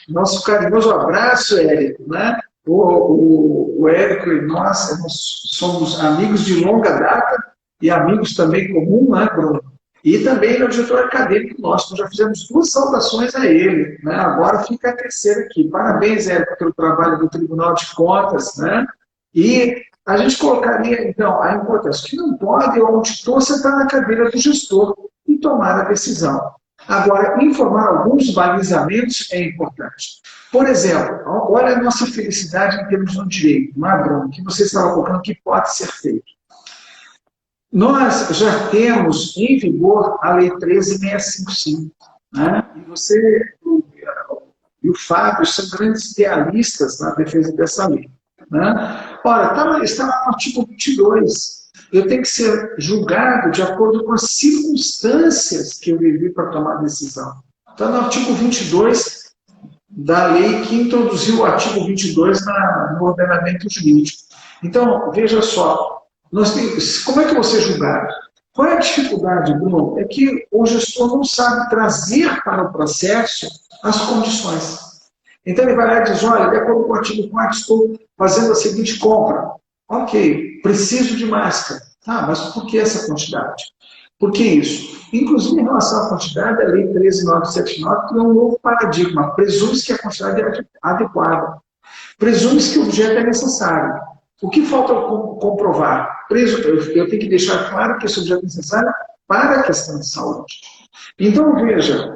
nosso carinhoso abraço, Érico, né? O Érico e nós somos amigos de longa data e amigos também comum, né, Bruno? E também ele é o diretor acadêmico nosso. Nós já fizemos 2 saudações a ele, né? Agora fica a terceira aqui. Parabéns, Érico, pelo trabalho do Tribunal de Contas, né? E a gente colocaria, então, a importância que não pode o auditor sentar na cadeira do gestor e tomar a decisão. Agora, informar alguns balizamentos é importante. Por exemplo, olha a nossa felicidade em termos do direito, não é, Bruno? Que você estava colocando que pode ser feito. Nós já temos em vigor a Lei 13.655, né? E você e o Fábio são grandes idealistas na defesa dessa lei, né? Ora, está no artigo 22. Eu tenho que ser julgado de acordo com as circunstâncias que eu vivi para tomar a decisão. Está no artigo 22 da lei que introduziu o artigo 22 no ordenamento jurídico. Então, veja só, como é que você julgar? Qual é a dificuldade, Bruno? É que o gestor não sabe trazer para o processo as condições. Então, ele vai lá e diz, olha, de acordo com o artigo 4, estou fazendo a seguinte compra. Ok, preciso de máscara. Ah, mas por que essa quantidade? Por que isso? Inclusive, em relação à quantidade, a Lei 13.979 criou um novo paradigma. Presume-se que a quantidade é adequada. Presume-se que o objeto é necessário. O que falta comprovar? Eu tenho que deixar claro que esse objeto é necessário para a questão de saúde. Então, veja,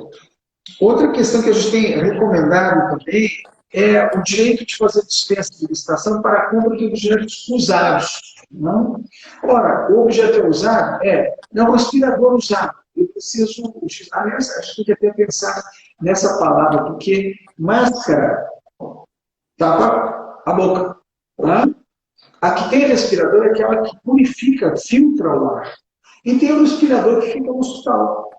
outra questão que a gente tem recomendado também é o direito de fazer dispensa de licitação para a compra de objetos usados. Não? Ora, o objeto é usado? É um aspirador usado. Eu preciso... Aliás, acho que tem que até pensar nessa palavra, porque máscara tapa a boca. Tá? A que tem respirador é aquela que purifica, filtra o ar. E tem o respirador que fica no hospital.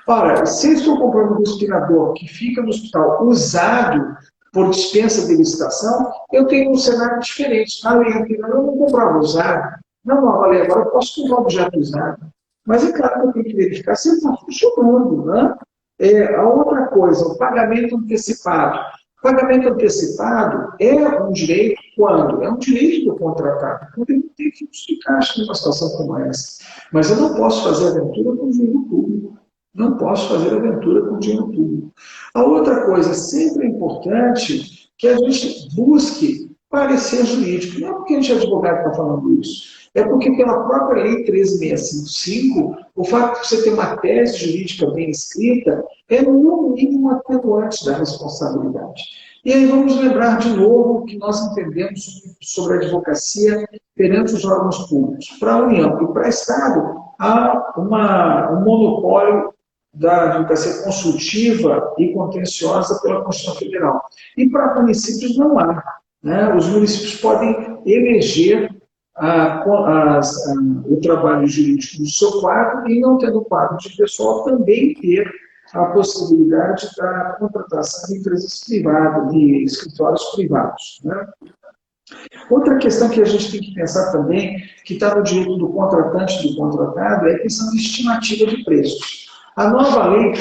Ora, se eu estou comprando um respirador que fica no hospital usado por dispensa de licitação, eu tenho um cenário diferente. Na lei anterior, eu não comprava usado. Não, olha, agora eu posso comprar objeto usado. Mas é claro que eu tenho que verificar se ele está funcionando. Né? A outra coisa, o pagamento antecipado. O pagamento antecipado é um direito quando? É um direito do contratado. Quando ele não tem fluxo de caixa numa situação como essa. Mas eu não posso fazer aventura com dinheiro público. Não posso fazer aventura com dinheiro público. A outra coisa, sempre é importante que a gente busque parecer jurídico. Não é porque a gente é advogado que está falando isso. É porque, pela própria Lei 13.655, o fato de você ter uma tese jurídica bem escrita é, no mínimo, atenuante da responsabilidade. E aí vamos lembrar de novo o que nós entendemos sobre a advocacia perante os órgãos públicos. Para a União e para o Estado, há um monopólio da advocacia consultiva e contenciosa pela Constituição Federal. E para municípios não há. Né? Os municípios podem eleger o trabalho jurídico do seu quadro e, não tendo quadro de pessoal, também ter a possibilidade da contratação de empresas privadas, de escritórios privados. Né? Outra questão que a gente tem que pensar também, que está no direito do contratante e do contratado, é a questão de estimativa de preços. A nova lei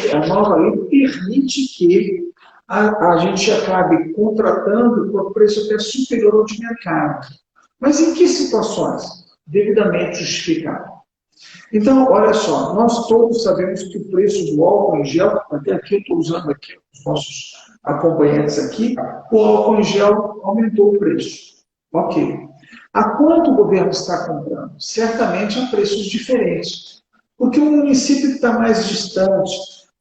permite que a gente acabe contratando por preço até superior ao de mercado. Mas em que situações? Devidamente justificado. Então, olha só, nós todos sabemos que o preço do álcool em gel, até aqui eu estou usando aqui os nossos acompanhantes aqui, o álcool em gel aumentou o preço. Ok. A quanto o governo está comprando? Certamente a preços diferentes. Porque o município que está mais distante,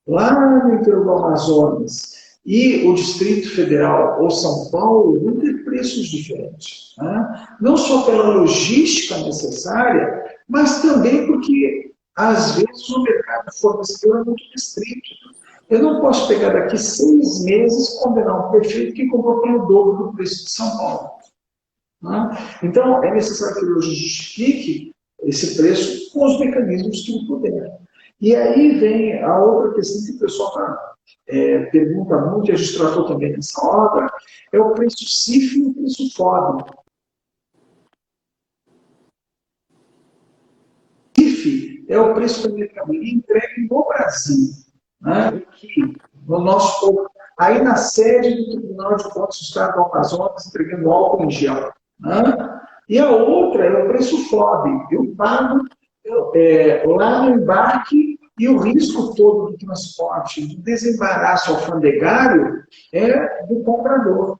lá no interior do Amazonas, e o Distrito Federal ou São Paulo vão ter preços diferentes. Né? Não só pela logística necessária, mas também porque, às vezes, o mercado fornecedor é muito restrito. Eu não posso pegar daqui 6 meses e condenar um prefeito que comprou pelo dobro do preço de São Paulo. Né? Então, é necessário que ele justifique esse preço com os mecanismos que ele puder. E aí vem a outra questão que o pessoal pergunta muito, e a gente tratou também nessa obra, é o preço CIF e o preço FOB. CIF é o preço da mercadoria entregue no Brasil. Né? Aqui, no nosso, aí na sede do Tribunal de Contas do Estado do Amazonas, entregando álcool em gel. Né? E a outra é o preço FOB. Eu pago lá no embarque e o risco todo do transporte, do desembaraço alfandegário é do comprador.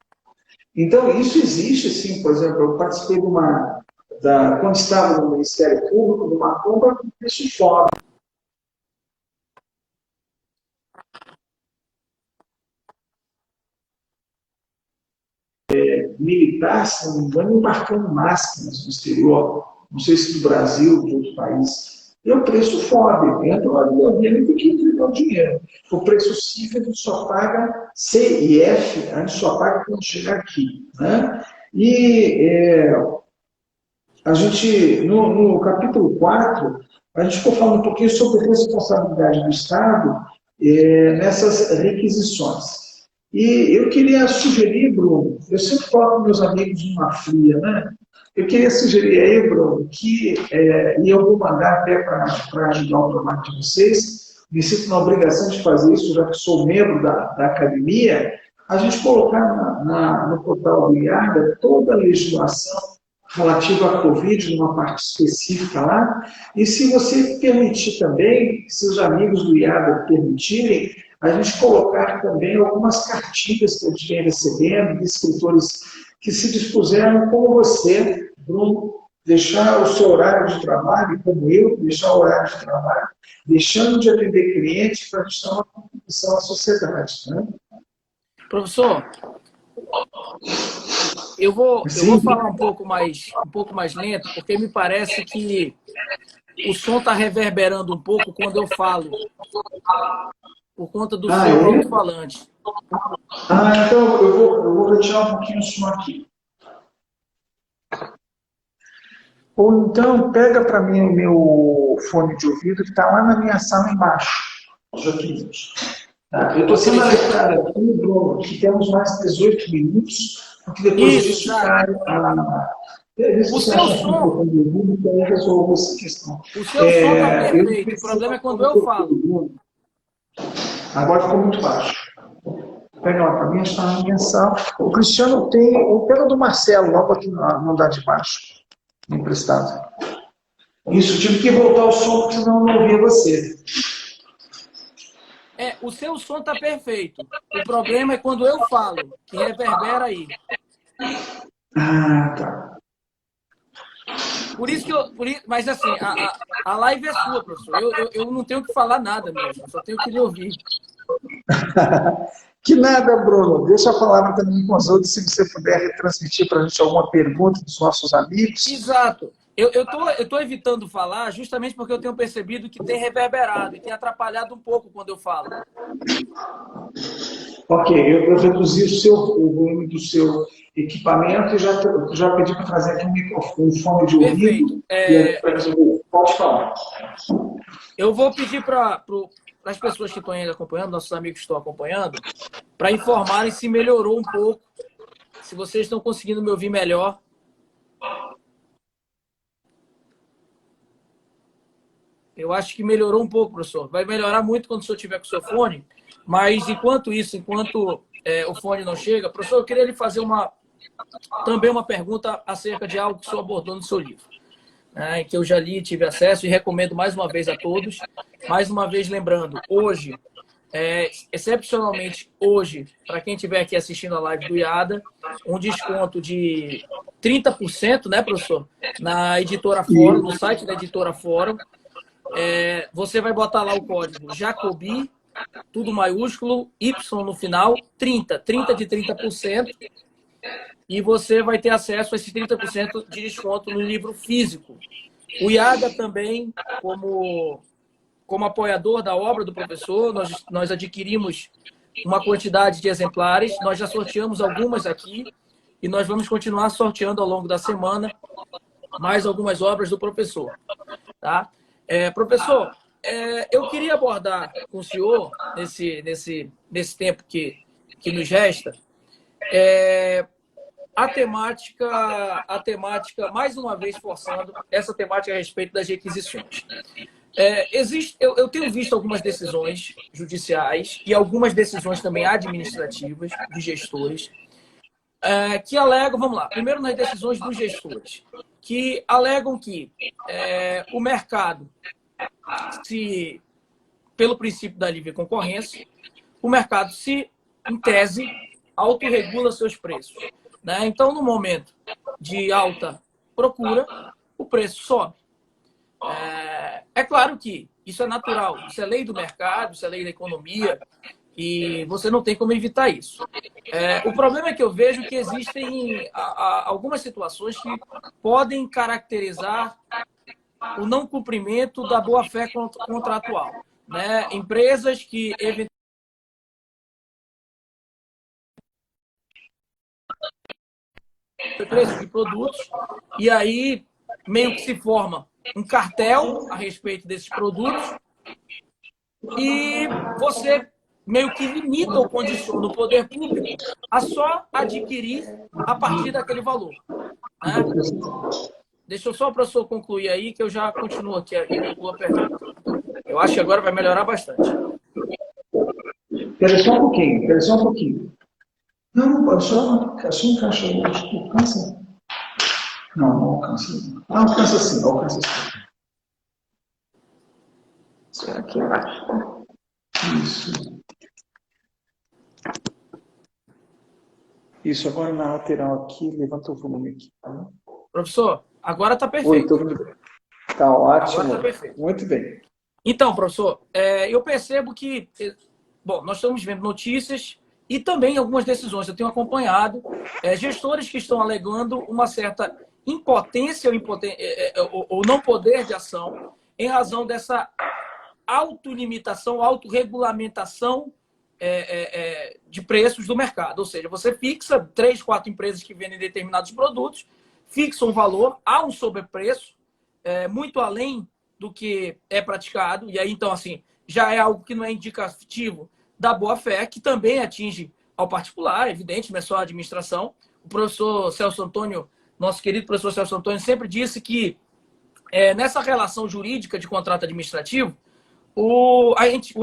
Então, isso existe, sim. Por exemplo, eu participei quando estava no Ministério Público, de uma compra com preço FOB. Militar, se não me engano, embarcando máquinas no exterior, não sei se do Brasil ou de outro país. E o preço FOB, entra lá no governo e tem que entregar o dinheiro. O preço CIF a gente só paga, C e F, a gente só paga quando chegar aqui. Né? E a gente, no capítulo 4, a gente ficou falando um pouquinho sobre responsabilidade do Estado nessas requisições. E eu queria sugerir, Bruno, eu sempre falo com meus amigos numa fria, né? Eu queria sugerir aí, Bruno, que, e eu vou mandar até para ajudar o trabalho de vocês, me sinto na obrigação de fazer isso, já que sou membro da academia, a gente colocar no portal do IADA toda a legislação relativa à Covid, numa parte específica lá, e se você permitir também, se os amigos do IADA permitirem, a gente colocar também algumas cartilhas que a gente vem recebendo de escritores que se dispuseram, como você, Bruno, deixar o seu horário de trabalho, como eu, deixar o horário de trabalho, deixando de atender clientes para a gente dar uma contribuição à sociedade. Né? Professor, eu vou falar um pouco mais lento, porque me parece que o som está reverberando um pouco quando eu falo, por conta do seu alto-falante. Então eu vou retirar um pouquinho o som aqui. Ou então, pega para mim o meu fone de ouvido, que está lá na minha sala embaixo. Já fiz. Tá? Eu estou sendo alertado aqui, Bruno, que temos mais 18 minutos, porque depois disso cai o seu som. O seu som está perfeito. O problema é quando eu falo. Agora ficou muito baixo. Pega lá para mim, está na minha sala. O Cristiano tem. Pega do Marcelo, logo aqui no andar de baixo. Emprestado. Isso, tive que voltar o som, porque senão eu não ouvia você. O seu som está perfeito. O problema é quando eu falo, que reverbera aí. Ah, tá. Por isso que mas assim, a live é sua, professor. Eu não tenho que falar nada mesmo, só tenho que lhe ouvir. Que nada, Bruno. Deixa a palavra também com os outros, se você puder retransmitir para a gente alguma pergunta dos nossos amigos. Exato. Eu tô evitando falar justamente porque eu tenho percebido que tem reverberado e tem atrapalhado um pouco quando eu falo. Ok, eu reduzi o volume do seu equipamento e já pedi para trazer aqui um microfone, um fone de Perfeito. ouvido. Pode falar. Eu vou pedir para as pessoas que estão ainda acompanhando, nossos amigos que estão acompanhando, para informarem se melhorou um pouco, se vocês estão conseguindo me ouvir melhor. Eu acho que melhorou um pouco, professor. Vai melhorar muito quando o senhor tiver com o seu fone, mas enquanto isso, enquanto o fone não chega, professor, eu queria lhe fazer também uma pergunta acerca de algo que o senhor abordou no seu livro, né, que eu já li, tive acesso e recomendo mais uma vez a todos. Mais uma vez lembrando, hoje, excepcionalmente hoje, para quem estiver aqui assistindo a live do IADA, um desconto de 30%, né, professor? Na Editora Fórum, no site da Editora Fórum. Você vai botar lá o código Jacobi, tudo maiúsculo, Y no final, 30 de 30%, e você vai ter acesso a esses 30% de desconto no livro físico. O IADA também, como apoiador da obra do professor, nós adquirimos uma quantidade de exemplares, nós já sorteamos algumas aqui, e nós vamos continuar sorteando ao longo da semana mais algumas obras do professor. Tá? Professor, eu queria abordar com o senhor, nesse tempo que nos resta, a temática, mais uma vez forçando, essa temática a respeito das requisições. Eu tenho visto algumas decisões judiciais e algumas decisões também administrativas de gestores que alegam, vamos lá, primeiro nas decisões dos gestores, que alegam que o mercado, pelo princípio da livre concorrência, o mercado em tese, autorregula seus preços. Né? Então, no momento de alta procura, o preço sobe. É claro que isso é natural, isso é lei do mercado, isso é lei da economia, e você não tem como evitar isso. O problema é que eu vejo que existem algumas situações que podem caracterizar o não cumprimento da boa-fé contratual. Né? Empresas que eventualmente preço de produtos, e aí meio que se forma um cartel a respeito desses produtos e você meio que limita ou condiciona o poder público a só adquirir a partir daquele valor. Né? Deixa eu só o professor concluir aí, que eu já continuo aqui e concluo a pergunta. Eu acho que agora vai melhorar bastante. Espera só um pouquinho. Não, só encaixa o alcance. Não alcança. Alcança sim. Será aqui embaixo, tá? Isso. Isso, agora na lateral aqui, levanta o volume aqui. Tá? Professor, agora está perfeito. Oi, tudo bem. Está ótimo. Agora está perfeito. Muito bem. Então, professor, eu percebo que, bom, nós estamos vendo notícias e também algumas decisões. Eu tenho acompanhado gestores que estão alegando uma certa impotência ou não poder de ação em razão dessa autolimitação, autorregulamentação de preços do mercado. Ou seja, você fixa 3, 4 empresas que vendem determinados produtos, fixa um valor, há um sobrepreço, muito além do que é praticado, e aí, então, assim, já é algo que não é indicativo da boa-fé, que também atinge ao particular, evidente, não é só a administração. O professor Celso Antônio, nosso querido professor Celso Antônio, sempre disse que nessa relação jurídica de contrato administrativo, o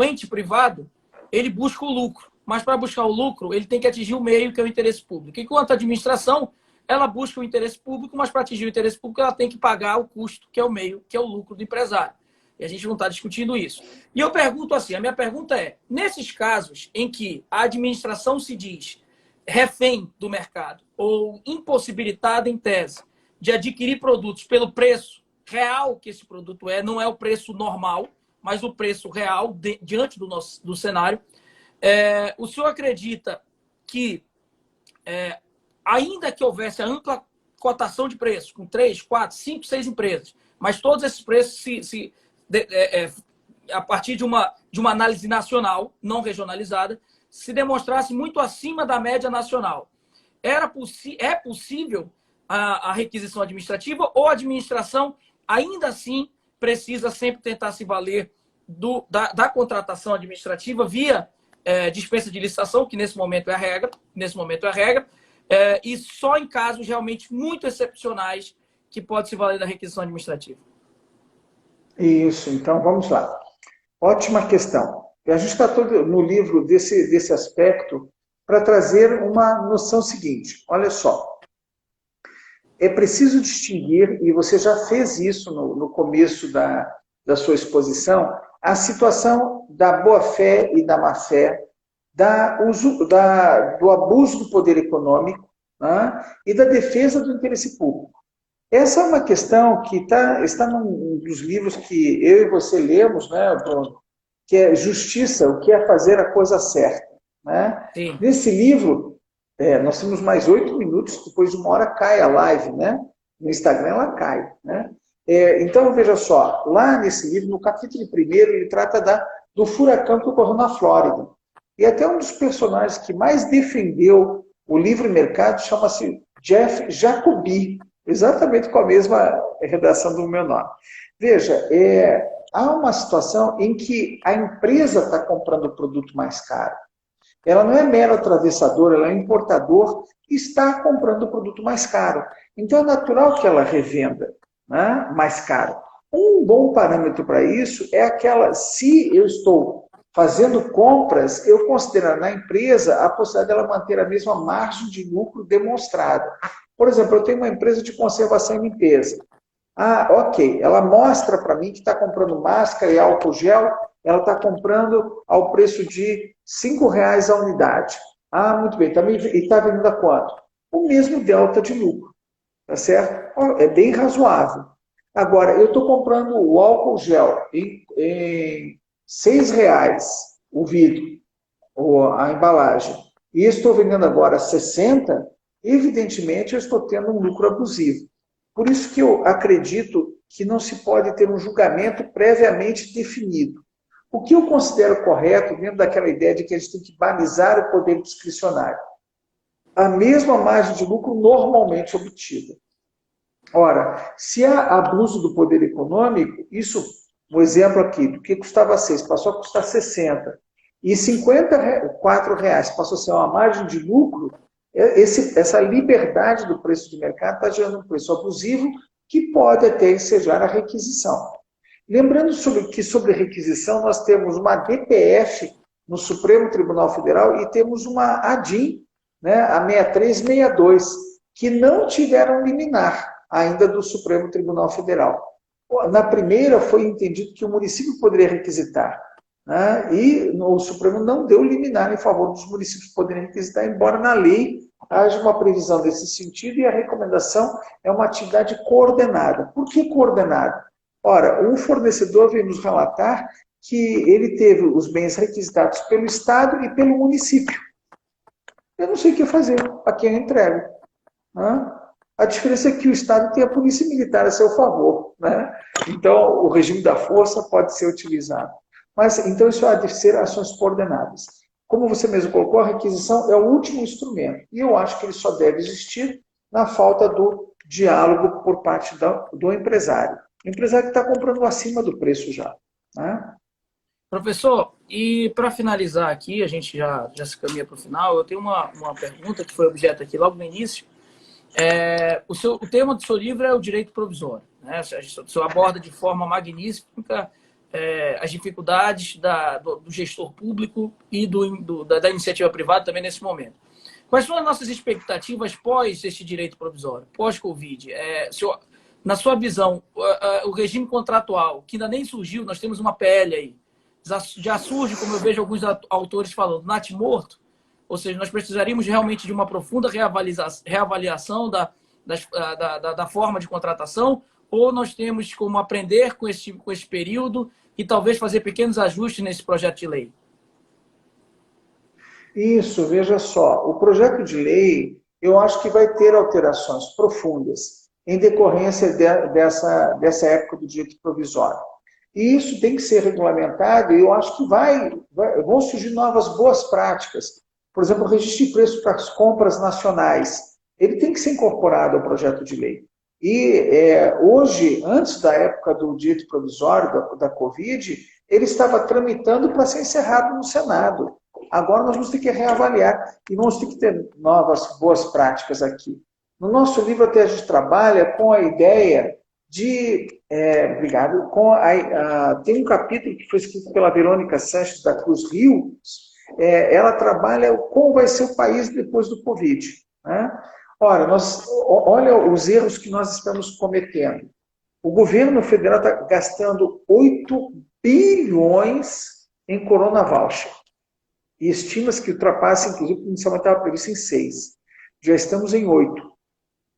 ente privado, ele busca o lucro, mas para buscar o lucro, ele tem que atingir o meio, que é o interesse público. Enquanto a administração, ela busca o interesse público, mas para atingir o interesse público, ela tem que pagar o custo, que é o meio, que é o lucro do empresário. E a gente não está discutindo isso. E eu pergunto assim, a minha pergunta é, nesses casos em que a administração se diz refém do mercado ou impossibilitada, em tese, de adquirir produtos pelo preço real que esse produto não é o preço normal, mas o preço real diante do cenário, o senhor acredita que, ainda que houvesse a ampla cotação de preço, com 3, 4, 5, 6 empresas, mas todos esses preços a partir de uma análise nacional, não regionalizada, se demonstrasse muito acima da média nacional. É possível a requisição administrativa ou a administração, ainda assim, precisa sempre tentar se valer da contratação administrativa via dispensa de licitação, que nesse momento é a regra, e só em casos realmente muito excepcionais que pode se valer da requisição administrativa. Isso, então vamos lá. Ótima questão. A gente está todo no livro desse aspecto para trazer uma noção seguinte. Olha só. É preciso distinguir, e você já fez isso no começo da sua exposição, a situação da boa-fé e da má-fé, do abuso do poder econômico, né, e da defesa do interesse público. Essa é uma questão que está num dos livros que eu e você lemos, né, Bruno, que é Justiça, o que é fazer a coisa certa. Né? Nesse livro, nós temos mais 8 minutos, depois de 1 hora cai a live, né? No Instagram ela cai. Né? Então, veja só, lá nesse livro, no capítulo 1º, ele trata do furacão que ocorreu na Flórida. E até um dos personagens que mais defendeu o livre mercado chama-se Jeff Jacobi, exatamente com a mesma redação do meu nome. Veja, há uma situação em que a empresa está comprando o produto mais caro. Ela não é mero atravessador, ela é importador e está comprando o produto mais caro. Então é natural que ela revenda, né, mais caro. Um bom parâmetro para isso é se eu estou fazendo compras, eu considero na empresa a possibilidade dela manter a mesma margem de lucro demonstrada. Por exemplo, eu tenho uma empresa de conservação e limpeza. Ok, ela mostra para mim que está comprando máscara e álcool gel, ela está comprando ao preço de R$5 a unidade. Muito bem, e está vendendo a quanto? O mesmo delta de lucro, tá certo? É bem razoável. Agora, eu estou comprando o álcool gel em R$6 o vidro, ou a embalagem, e estou vendendo agora 60, evidentemente eu estou tendo um lucro abusivo. Por isso que eu acredito que não se pode ter um julgamento previamente definido. O que eu considero correto, dentro daquela ideia de que a gente tem que balizar o poder discricionário? A mesma margem de lucro normalmente obtida. Ora, se há abuso do poder econômico, um exemplo aqui, do que custava 6, passou a custar 60, e R$54 passou a ser uma margem de lucro, essa liberdade do preço de mercado está gerando um preço abusivo que pode até ensejar a requisição. Lembrando que sobre requisição nós temos uma DPF no Supremo Tribunal Federal e temos uma ADIM, né, a 6362, que não tiveram liminar ainda do Supremo Tribunal Federal. Na primeira foi entendido que o município poderia requisitar, né, e o Supremo não deu liminar em favor dos municípios poderem requisitar, embora na lei haja uma previsão desse sentido e a recomendação é uma atividade coordenada. Por que coordenada? Ora, um fornecedor veio nos relatar que ele teve os bens requisitados pelo Estado e pelo município. Eu não sei o que fazer, a quem eu entrego. Né? A diferença é que o Estado tem a polícia militar a seu favor. Né? Então, o regime da força pode ser utilizado. Mas, então, isso há de ser ações coordenadas. Como você mesmo colocou, a requisição é o último instrumento. E eu acho que ele só deve existir na falta do diálogo por parte do empresário. O empresário que está comprando acima do preço já. Né? Professor, e para finalizar aqui, a gente já se caminha para o final, eu tenho uma pergunta que foi objeto aqui logo no início. O tema do seu livro é o direito provisório. Né? O senhor aborda de forma magnífica as dificuldades do gestor público e da iniciativa privada também nesse momento. Quais são as nossas expectativas pós este direito provisório, pós-Covid? Na sua visão, o regime contratual, que ainda nem surgiu, nós temos uma PL aí, já surge, como eu vejo alguns autores falando, natimorto, Ou seja, nós precisaríamos realmente de uma profunda reavaliação da forma de contratação, ou nós temos como aprender com esse período e talvez fazer pequenos ajustes nesse projeto de lei? Isso, veja só, o projeto de lei, eu acho que vai ter alterações profundas em decorrência dessa época do direito provisório. E isso tem que ser regulamentado, e eu acho que vão surgir novas boas práticas. Por exemplo, o registro de preços para as compras nacionais, ele tem que ser incorporado ao projeto de lei. E hoje, antes da época do direito provisório, da Covid, ele estava tramitando para ser encerrado no Senado. Agora nós vamos ter que reavaliar e vamos ter que ter novas boas práticas aqui. No nosso livro até a gente trabalha com a ideia de... obrigado. Tem um capítulo que foi escrito pela Verônica Sanches da Cruz Rios. Ela trabalha como vai ser o país depois do Covid. Né? Ora, olha os erros que nós estamos cometendo. O governo federal está gastando 8 bilhões em Corona Voucher. E estima-se que ultrapasse, inclusive, inicialmente estava previsto em 6. Já estamos em 8.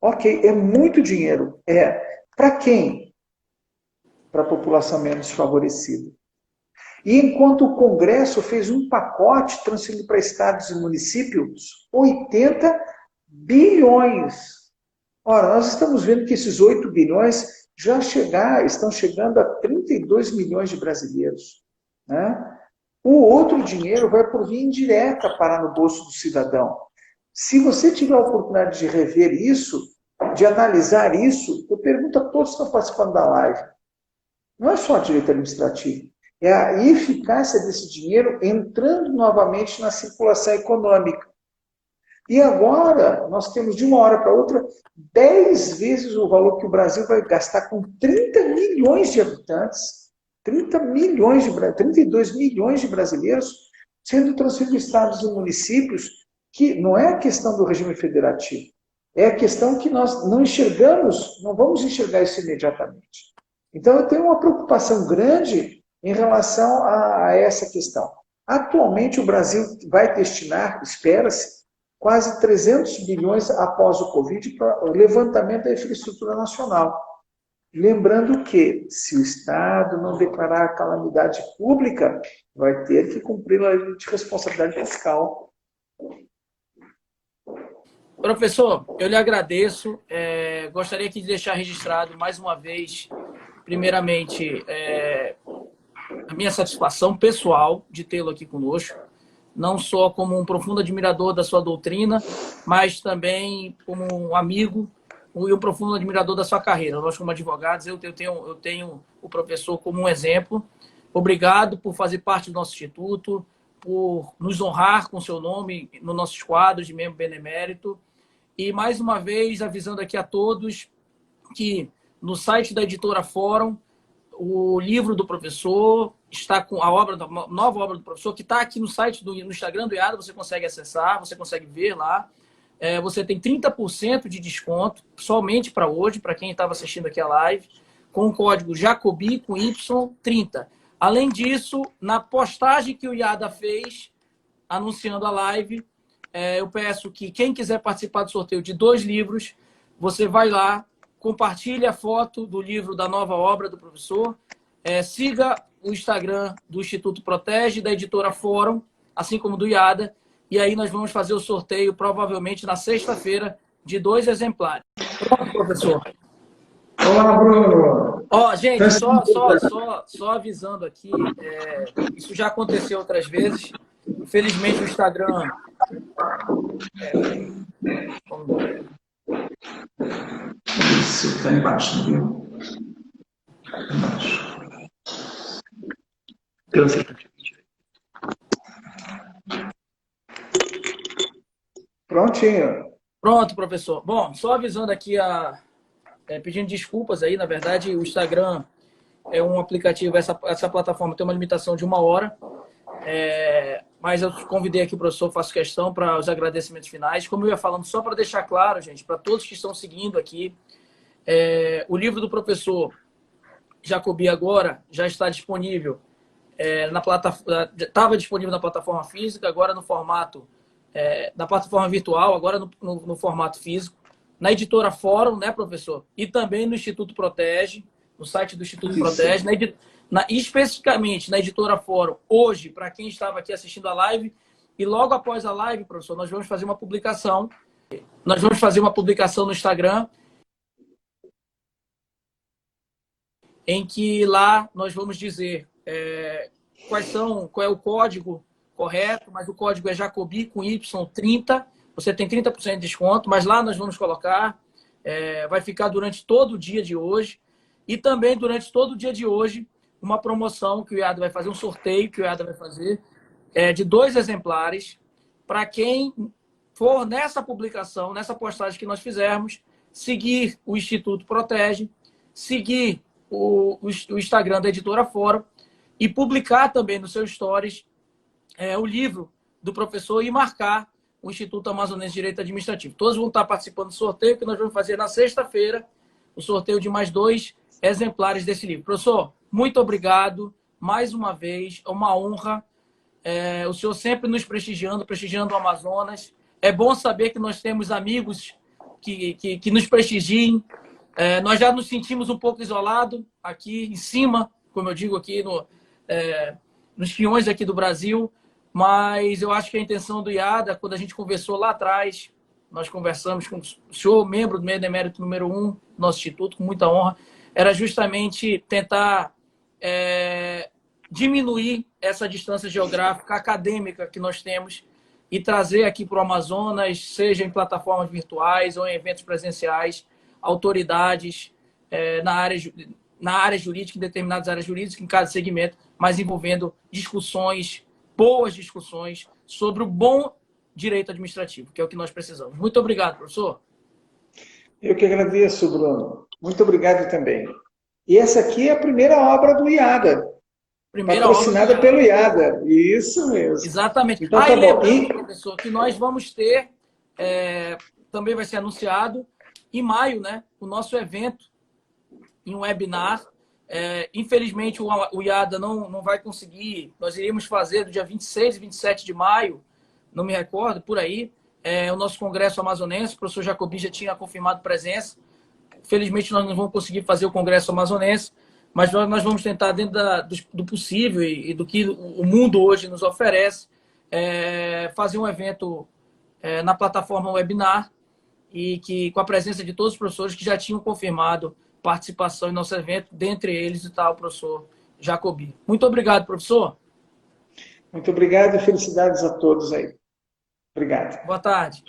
Ok, é muito dinheiro. Para quem? Para a população menos favorecida. E enquanto o Congresso fez um pacote transferindo para estados e municípios 80 bilhões. Ora, nós estamos vendo que esses 8 bilhões estão chegando a 32 milhões de brasileiros. Né? O outro dinheiro vai por via indireta parar no bolso do cidadão. Se você tiver a oportunidade de rever isso, de analisar isso, eu pergunto a todos que estão participando da live. Não é só direito administrativo. É a eficácia desse dinheiro entrando novamente na circulação econômica. E agora, nós temos de uma hora para outra 10 vezes o valor que o Brasil vai gastar com 30 milhões de habitantes, 32 milhões de brasileiros, sendo transferidos a estados e municípios, que não é a questão do regime federativo, é a questão que nós não enxergamos, não vamos enxergar isso imediatamente. Então, eu tenho uma preocupação grande em relação a essa questão. Atualmente, o Brasil vai destinar, espera-se, quase 300 bilhões após o Covid para o levantamento da infraestrutura nacional. Lembrando que, se o Estado não declarar a calamidade pública, vai ter que cumprir a lei de responsabilidade fiscal. Professor, eu lhe agradeço. Gostaria aqui de deixar registrado mais uma vez, primeiramente, a minha satisfação pessoal de tê-lo aqui conosco, não só como um profundo admirador da sua doutrina, mas também como um amigo e um profundo admirador da sua carreira. Nós, como advogados, eu tenho o professor como um exemplo. Obrigado por fazer parte do nosso instituto, por nos honrar com seu nome no nossos quadros de membro benemérito. E, mais uma vez, avisando aqui a todos que no site da Editora Fórum, o livro do professor está com a nova obra do professor, que está aqui no site no Instagram do IADA, você consegue acessar, você consegue ver lá. Você tem 30% de desconto, somente para hoje, para quem estava assistindo aqui a live, com o código Jacobi, com Y30. Além disso, na postagem que o IADA fez, anunciando a live, eu peço que quem quiser participar do sorteio de 2 livros, você vai lá, compartilhe a foto do livro da nova obra do professor, siga o Instagram do Instituto Protege, da Editora Fórum, assim como do IADA, e aí nós vamos fazer o sorteio, provavelmente, na sexta-feira, de 2 exemplares. Pronto, professor. Olá, Bruno. Gente, só avisando aqui, isso já aconteceu outras vezes. Infelizmente, o Instagram... Vamos ver. Isso, está embaixo, viu? Embaixo. Prontinho. Pronto, professor. Bom, só avisando aqui, pedindo desculpas aí, na verdade, o Instagram é um aplicativo, essa plataforma tem uma limitação de 1 hora, mas eu convidei aqui o professor, faço questão para os agradecimentos finais. Como eu ia falando, só para deixar claro, gente, para todos que estão seguindo aqui, o livro do professor Jacobi agora já está disponível na plataforma, estava disponível na plataforma física, agora no formato da plataforma virtual, agora no formato físico, na editora Fórum, né, professor? E também no Instituto Protege, no site do Instituto Protege, especificamente na editora Fórum, hoje, para quem estava aqui assistindo a live, e logo após a live, professor, nós vamos fazer uma publicação. Nós vamos fazer uma publicação no Instagram, em que lá nós vamos dizer qual é o código correto, mas o código é Jacobi com Y30, você tem 30% de desconto, mas lá nós vamos colocar, vai ficar durante todo o dia de hoje, e também durante todo o dia de hoje, uma promoção que o IADA vai fazer, um sorteio que o IADA vai fazer, de 2 exemplares, para quem for nessa publicação, nessa postagem que nós fizermos, seguir o Instituto Protege, seguir o Instagram da Editora Fórum e publicar também nos seus stories o livro do professor e marcar o Instituto Amazonense de Direito Administrativo. Todos vão estar participando do sorteio que nós vamos fazer na sexta-feira, o sorteio de mais 2 exemplares desse livro. Professor, muito obrigado mais uma vez, é uma honra. O senhor sempre nos prestigiando o Amazonas. É bom saber que nós temos amigos que nos prestigiem. Nós já nos sentimos um pouco isolados aqui em cima, como eu digo aqui nos peões aqui do Brasil, mas eu acho que a intenção do IADA, quando a gente conversou lá atrás, nós conversamos com o senhor, membro do Emérito número 1 do nosso instituto, com muita honra, era justamente tentar diminuir essa distância geográfica, acadêmica que nós temos e trazer aqui para o Amazonas, seja em plataformas virtuais ou em eventos presenciais, autoridades na área jurídica, em determinadas áreas jurídicas, em cada segmento, mas envolvendo discussões, boas discussões sobre o bom direito administrativo, que é o que nós precisamos. Muito obrigado, professor. Eu que agradeço, Bruno. Muito obrigado também. E essa aqui é a primeira obra do IADA, patrocinada pelo IADA. Isso mesmo. Exatamente. Então, tá lembrando, professor, que nós vamos ter, também vai ser anunciado, em maio, né, o nosso evento em um webinar. Infelizmente, o IADA não vai conseguir. Nós iríamos fazer do dia 26 e 27 de maio, não me recordo, por aí, o nosso congresso amazonense. O professor Jacobi já tinha confirmado presença. Infelizmente, nós não vamos conseguir fazer o congresso amazonense, mas nós vamos tentar, dentro do possível e do que o mundo hoje nos oferece, fazer um evento na plataforma webinar, e que com a presença de todos os professores que já tinham confirmado participação em nosso evento, dentre eles está o professor Jacobi. Muito obrigado, professor. Muito obrigado e felicidades a todos aí. Obrigado. Boa tarde.